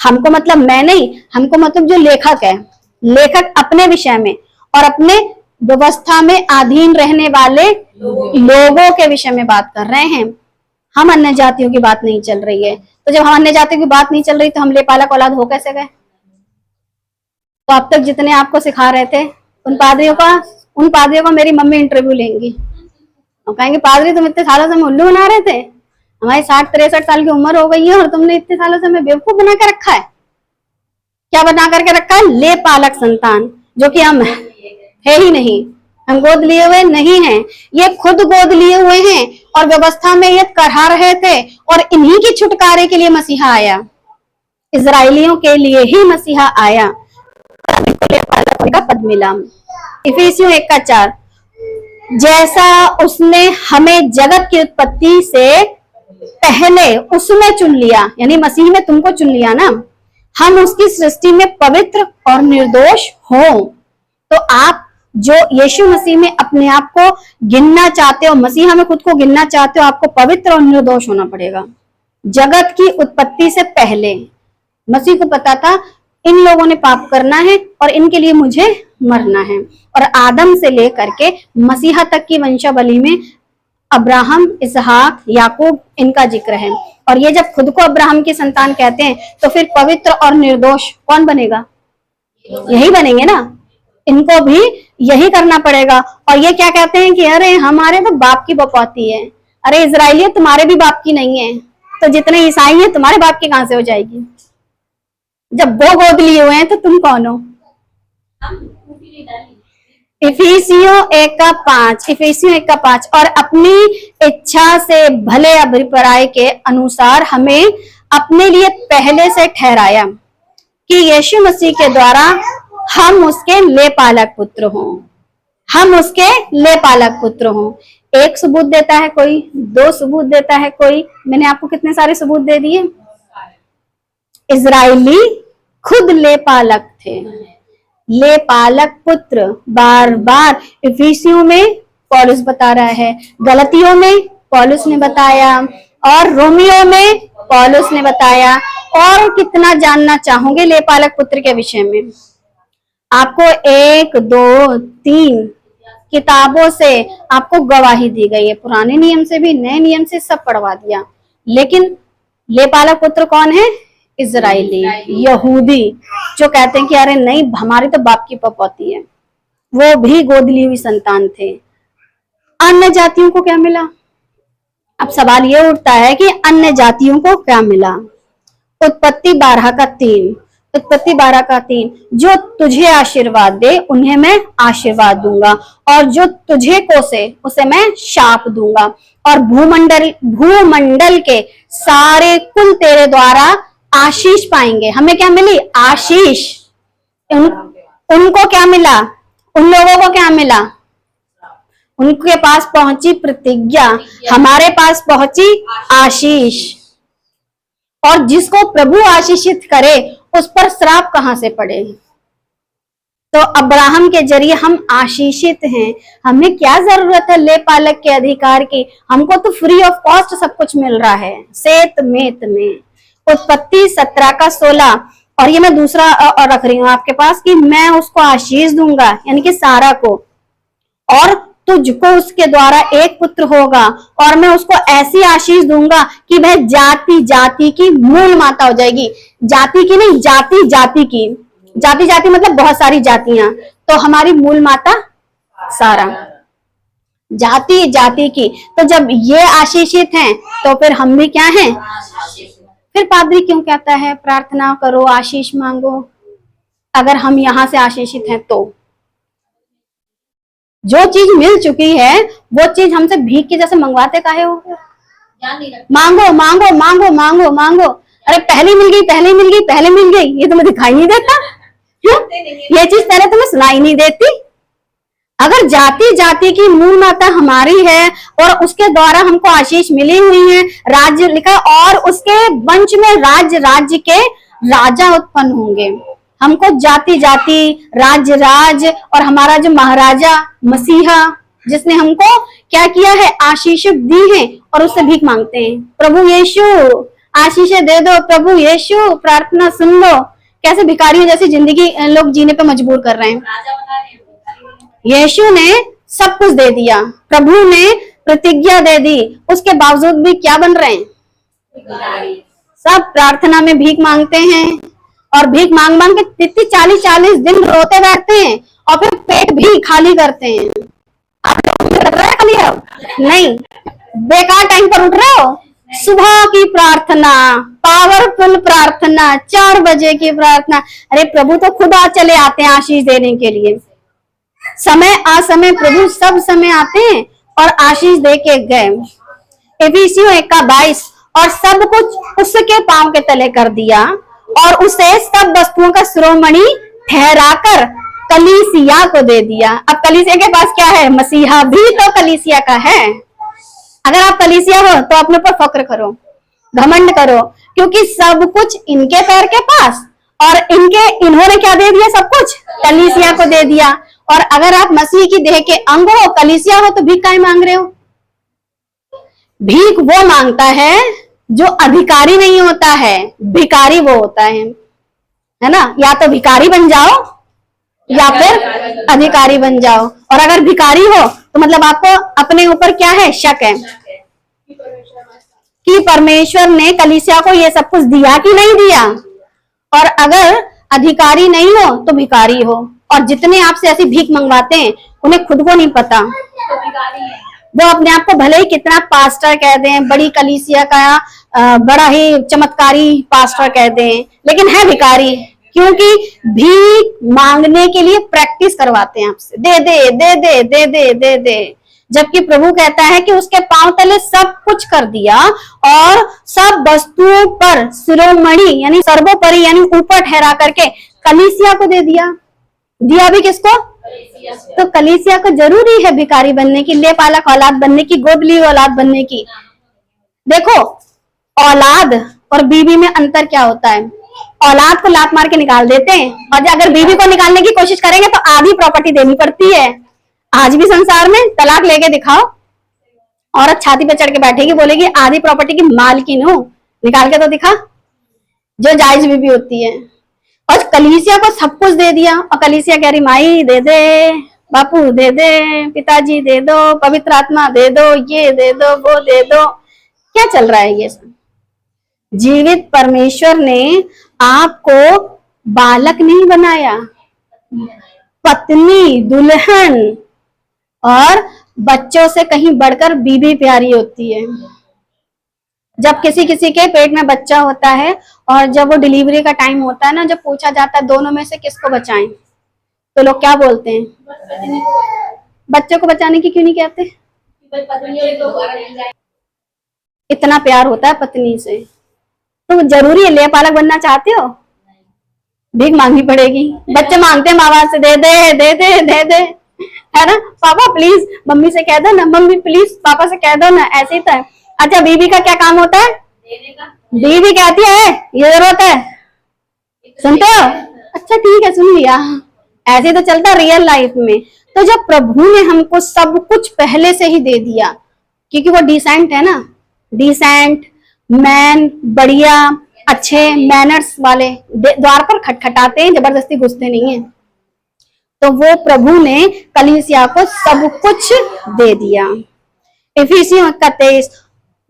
[SPEAKER 1] हमको मतलब मैं नहीं, हमको मतलब जो लेखक है, लेखक अपने विषय में और अपने व्यवस्था में अधीन रहने वाले लोगों के विषय में बात कर रहे हैं। हम अन्य जातियों की बात नहीं चल रही है। तो जब हम अन्य जातियों की बात नहीं चल रही तो हम ले पालक औलाद हो कैसे गए? तो अब तक जितने आपको सिखा रहे थे उन पादरियों को मेरी मम्मी इंटरव्यू लेंगी और कहेंगे पादरी तुम इतने सालों से हमें उल्लू बना रहे थे, हमारी 60-63 साल की उम्र हो गई है और तुमने इतने सालों से हमें बेवकूफ बना के रखा है। क्या बना करके रखा है? ले पालक संतान, जो कि हम है ही नहीं, हम गोद लिए हुए नहीं हैं। ये खुद गोद लिए हुए हैं और व्यवस्था में ये करहा रहे थे और इन्हीं की छुटकारे के लिए मसीहा आया, इजराइलियों के लिए ही मसीहा आया, पालक का पद मिला। इफिसियों 1:4, जैसा उसने हमें जगत की उत्पत्ति से पहले उसमें चुन लिया, यानी मसीह में तुमको चुन लिया ना, हम उसकी सृष्टि में पवित्र और निर्दोष हो। तो आप जो यीशु मसीह में अपने आप को गिनना चाहते हो, मसीहा में खुद को गिनना चाहते हो, आपको पवित्र और निर्दोष होना पड़ेगा। जगत की उत्पत्ति से पहले मसीह को पता था इन लोगों ने पाप करना है और इनके लिए मुझे मरना है। और आदम से लेकर के मसीहा तक की वंशावली में अब्राहम, इसहाक, याकूब, इनका जिक्र है। और ये जब खुद को अब्राहम की संतान कहते हैं तो फिर पवित्र और निर्दोष कौन बनेगा? यही बनेंगे ना, इनको भी यही करना पड़ेगा। और ये क्या कहते हैं कि अरे हमारे तो बाप की बपौती है। अरे इजराइली तुम्हारे भी बाप की नहीं है, तो जितने ईसाई हैं तुम्हारे बाप की कहां से हो जाएगी? जब वो गोद लिए हुए हैं तो तुम कौन हो? इफिसियों 1:5, और अपनी इच्छा से भले अभिप्राय के अनुसार हमें अपने लिए पहले से ठहराया कि यीशु मसीह के द्वारा हम उसके ले पालक पुत्र हों, हम उसके ले पालक पुत्र हों। एक सबूत देता है कोई, दो सबूत देता है कोई, मैंने आपको कितने सारे सबूत दे दिए। इजराइली खुद ले पालक थे, ले पालक पुत्र। बार बार इफिसियों में पौलुस बता रहा है, गलतियों में पौलुस ने बताया, और रोमियो में पौलुस ने बताया। और कितना जानना चाहोगे ले पालक पुत्र के विषय में? आपको 1, 2, 3 किताबों से आपको गवाही दी गई है, पुराने नियम से भी, नए नियम से, सब पढ़वा दिया। लेकिन ले पालक पुत्र कौन है? इजराइली, यहूदी, जो कहते हैं कि अरे नहीं, हमारी तो बाप की पपौती है, वो भी गोद ली हुई संतान थे। अन्य जातियों को क्या मिला? अब सवाल ये उठता है कि अन्य जातियों को क्या मिला? उत्पत्ति 12:3, उत्पत्ति 12:3, जो तुझे आशीर्वाद दे उन्हें मैं आशीर्वाद दूंगा, और जो तुझे कोसे उसे मैं शाप दूंगा, और भूमंडल के सारे कुल तेरे द्वारा आशीष पाएंगे। हमें क्या मिली? आशीष। उनको क्या मिला? उन लोगों को क्या मिला? उनके पास पहुंची प्रतिज्ञा, हमारे पास पहुंची आशीष। और जिसको प्रभु आशीषित करे उस पर श्राप कहां से पड़े? तो अब्राहम के जरिए हम आशीषित हैं। हमें क्या जरूरत है ले पालक के अधिकार की? हमको तो फ्री ऑफ कॉस्ट सब कुछ मिल रहा है, सेत मेत में। उत्पत्ति 17:16, और ये मैं दूसरा और रख रही हूं आपके पास कि मैं उसको आशीष दूंगा, यानी कि सारा को, और तुझको उसके द्वारा एक पुत्र होगा, और मैं उसको ऐसी आशीष दूंगा कि वह जाति जाति की मूल माता हो जाएगी। जाति की नहीं, जाति जाति की। जाति जाति मतलब बहुत सारी जातियां, तो हमारी मूल माता सारा, जाति जाति की। तो जब ये आशीषित हैं तो फिर हम भी क्या हैं? फिर पादरी क्यों कहता है प्रार्थना करो, आशीष मांगो? अगर हम यहां से आशीषित हैं तो जो चीज मिल चुकी है वो चीज हमसे भीख के जैसे मंगवाते काहे हो? मांगो मांगो मांगो मांगो मांगो। अरे पहले मिल गई, पहले मिल गई, पहले मिल गई, ये तुम्हें दिखाई नहीं देता? ये चीज पहले तुम्हें सुनाई नहीं देती? अगर जाति जाति की मूल माता हमारी है और उसके द्वारा हमको आशीष मिली हुई है, राज्य लिखा, और उसके वंश में राज्य राज्य के राजा उत्पन्न होंगे। हमको जाति जाति, राज्य राज्य, और हमारा जो महाराजा मसीहा जिसने हमको क्या किया है? आशीष दी है, और उससे भीख मांगते हैं, प्रभु यीशु आशीषें दे दो, प्रभु यीशु प्रार्थना सुन लो। कैसे भिखारियों जैसी जिंदगी लोग जीने पे मजबूर कर रहे हैं। यीशु ने सब कुछ दे दिया, प्रभु ने प्रतिज्ञा दे दी, उसके बावजूद भी क्या बन रहे हैं? सब प्रार्थना में भीख मांगते हैं, और भीख मांग मांग के 40-40 दिन रोते बैठते हैं, और फिर पेट भी खाली करते हैं। आप लोग लग रहा है खाली? अब नहीं, बेकार टाइम पर उठ रहे हो। सुबह की प्रार्थना, पावरफुल प्रार्थना, 4 बजे की प्रार्थना। अरे प्रभु तो खुद चले आते हैं आशीष देने के लिए। समय असमय प्रभु सब समय आते हैं और आशीष दे के गए। एफिसियों 1:22, और सब कुछ उसके पांव के तले कर दिया, और उसे सब वस्तुओं का शिरोमणि ठहराकर कलीसिया को दे दिया। अब कलीसिया के पास क्या है? मसीहा भी तो कलीसिया का है। अगर आप कलीसिया हो तो अपने ऊपर फक्र करो, घमंड करो, क्योंकि सब कुछ इनके पैर के पास, और इन्होंने क्या दे दिया? सब कुछ कलीसिया को दे दिया। और अगर आप मसीह की देह के अंग हो, कलीसिया हो, तो भीख काहे मांग रहे हो? भीख वो मांगता है जो अधिकारी नहीं होता है, भिकारी वो होता है ना? या तो भिकारी बन जाओ या फिर अधिकारी बन जाओ। और अगर भिकारी हो तो मतलब आपको अपने ऊपर क्या है? शक है कि परमेश्वर ने कलीसिया को ये सब कुछ दिया कि नहीं दिया। और अगर अधिकारी नहीं हो तो भिकारी हो, और जितने आपसे ऐसी भीख मंगवाते हैं उन्हें खुद को नहीं पता, वो अपने आप को भले ही कितना पास्टर कह दें, बड़ी कलीसिया का बड़ा ही चमत्कारी पास्टर कह दें, लेकिन है भिखारी, क्योंकि भीख मांगने के लिए प्रैक्टिस करवाते हैं आपसे। दे दे दे दे दे दे दे दे, जबकि प्रभु कहता है कि उसके पांव तले सब कुछ कर दिया और सब वस्तुओं पर शिरोमणि यानी सर्वोपरि यानी ऊपर ठहरा करके कलीसिया को दे दिया। दिया भी किसको? तो कलीसिया को जरूरी है भिखारी बनने की, लेपालक औलाद बनने की, गोद ली औलाद बनने की। देखो औलाद और बीवी में अंतर क्या होता है। औलाद को लात मार के निकाल देते हैं और अगर बीवी को निकालने की कोशिश करेंगे तो आधी प्रॉपर्टी देनी पड़ती है। आज भी संसार में तलाक लेके दिखाओ, औरत छाती पे चढ़ के बैठेगी, बोलेगी आधी प्रॉपर्टी की मालकिन हूं, निकाल के तो दिखा, जो जायज भी होती है। और कलीसिया को सब कुछ दे दिया और कलीसिया कह रही माई दे दे, बापू दे दे, पिताजी दे दो, पवित्र आत्मा दे दो, ये दे दो, वो दे दो। क्या चल रहा है ये सब? जीवित परमेश्वर ने आपको बालक नहीं बनाया, पत्नी, दुल्हन और बच्चों से कहीं बढ़कर बीबी प्यारी होती है। जब किसी किसी के पेट में बच्चा होता है और जब वो डिलीवरी का टाइम होता है ना, जब पूछा जाता है दोनों में से किसको बचाएं, तो लोग क्या बोलते हैं? बच्चों को बचाने की क्यों नहीं कहते? इतना प्यार होता है पत्नी से, तो जरूरी है लेपालक बनना चाहते हो? भीख मांगनी पड़ेगी। बच्चे मांगते हैं माँ बाप से, दे दे दे दे दे दे, है ना, पापा प्लीज मम्मी से कह दो ना, मम्मी प्लीज पापा से कह दो ना, ऐसे ही तो है। अच्छा बीवी का क्या काम होता है? बीवी कहती है ये जरूरत है, सुनते हो? अच्छा ठीक है सुन लिया। ऐसे तो चलता रियल लाइफ में। तो जब प्रभु ने हमको सब कुछ पहले से ही दे दिया, क्योंकि वो डिसेंट है ना, डिसेंट मैन, बढ़िया अच्छे मैनर्स वाले, द्वार पर खटखटाते हैं, जबरदस्ती घुसते नहीं है। तो वो प्रभु ने कलीसिया को सब कुछ दे दिया। इफिसियों 23,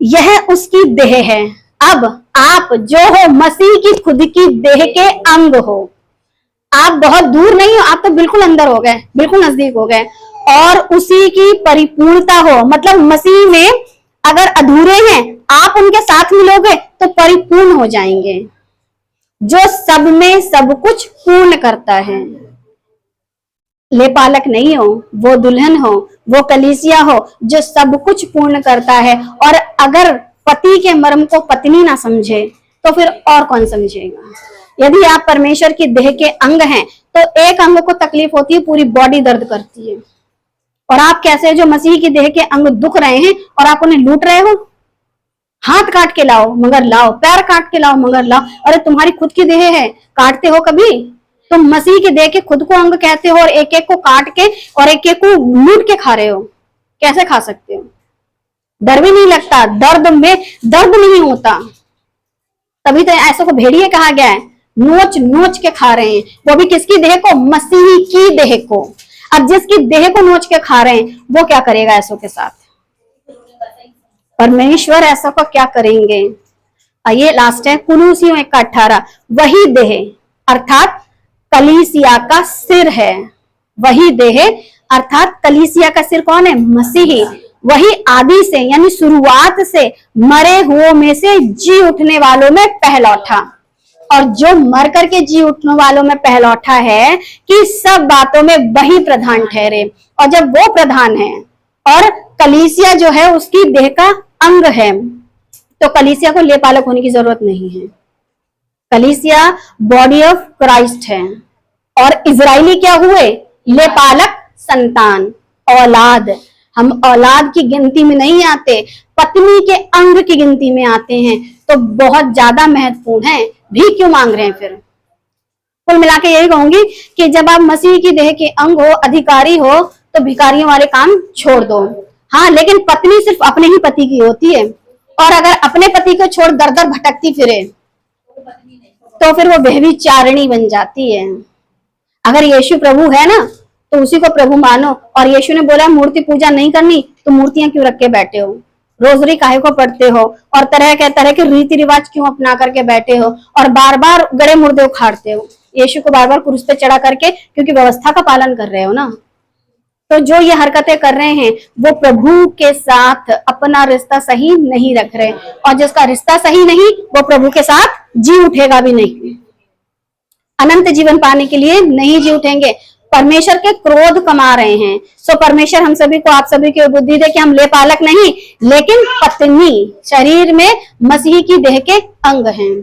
[SPEAKER 1] यह उसकी देह है। अब आप जो हो मसीह की खुद की देह के अंग हो। आप बहुत दूर नहीं हो, आप तो बिल्कुल अंदर हो गए, बिल्कुल नजदीक हो गए, और उसी की परिपूर्णता हो। मतलब मसीह में अगर अधूरे हैं, आप उनके साथ मिलोगे तो परिपूर्ण हो जाएंगे। जो सब में सब कुछ पूर्ण करता है। लेपालक नहीं हो, वो दुल्हन हो, वो कलीसिया हो जो सब कुछ पूर्ण करता है। और अगर पति के मर्म को पत्नी ना समझे तो फिर और कौन समझेगा? यदि आप परमेश्वर की देह के अंग हैं तो एक अंग को तकलीफ होती है, पूरी बॉडी दर्द करती है। और आप कैसे जो मसीह की देह के अंग दुख रहे हैं और आप उन्हें लूट रहे हो? हाथ काट के लाओ मगर लाओ, पैर काट के लाओ मगर लाओ। अरे तुम्हारी खुद की देह है, काटते हो कभी? तुम मसीह के देह के खुद को अंग कहते हो और एक एक को काट के और एक एक को लूट के खा रहे हो। कैसे खा सकते हो? डर भी नहीं लगता, दर्द में दर्द नहीं होता। तभी तो ऐसे को भेड़िए कहा गया है, नोच नोच के खा रहे हैं। वो भी किसकी देह को? मसीह की देह को। अब जिसकी देह को नोच के खा रहे हैं वो क्या करेगा ऐसों के साथ? परमेश्वर ऐसा को क्या करेंगे? आइए लास्ट है कुलूसियों 1:18, वही देह अर्थात कलीसिया का सिर है। वही देह अर्थात कलीसिया का सिर कौन है? मसीही। वही आदि से यानी शुरुआत से मरे हुओं में से जी उठने वालों में पहलौठा। और जो मर करके जी उठने वालों में पहलौठा है कि सब बातों में वही प्रधान ठहरे। और जब वो प्रधान है और कलीसिया जो है उसकी देह का अंग है, तो कलीसिया को लेपालक होने की जरूरत नहीं है। कलीसिया बॉडी ऑफ क्राइस्ट है। और इजराइली क्या हुए? लेपालक संतान, औलाद। हम औलाद की गिनती में नहीं आते, पत्नी के अंग की गिनती में आते हैं। तो बहुत ज्यादा महत्वपूर्ण है। भी क्यों मांग रहे हैं फिर? कुल मिला के यही कहूंगी कि जब आप मसीह की देह के अंग हो, अधिकारी हो, तो भिखारियों वाले काम छोड़ दो। हाँ, लेकिन पत्नी सिर्फ अपने ही पति की होती है। और अगर अपने पति को छोड़ दर दर भटकती फिरे तो फिर वो व्यभिचारिणी बन जाती है। अगर यीशु प्रभु है ना तो उसी को प्रभु मानो। और यीशु ने बोला मूर्ति पूजा नहीं करनी, तो मूर्तियां क्यों रख के बैठे हो? रोजरी काहे को पढ़ते हो? और तरह के रीति रिवाज क्यों अपना करके बैठे हो? और बार बार गड़े मुर्दे उखाड़ते हो यीशु को बार बार क्रूस पे चढ़ा करके, क्योंकि व्यवस्था का पालन कर रहे हो ना। तो जो ये हरकतें कर रहे हैं वो प्रभु के साथ अपना रिश्ता सही नहीं रख रहे। और जिसका रिश्ता सही नहीं वो प्रभु के साथ जी उठेगा भी नहीं। अनंत जीवन पाने के लिए नहीं जी उठेंगे। परमेश्वर के क्रोध कमा रहे हैं। सो परमेश्वर हम सभी को, आप सभी को बुद्धि दे कि हम ले पालक नहीं लेकिन पत्नी, शरीर में मसीह की देह के अंग हैं।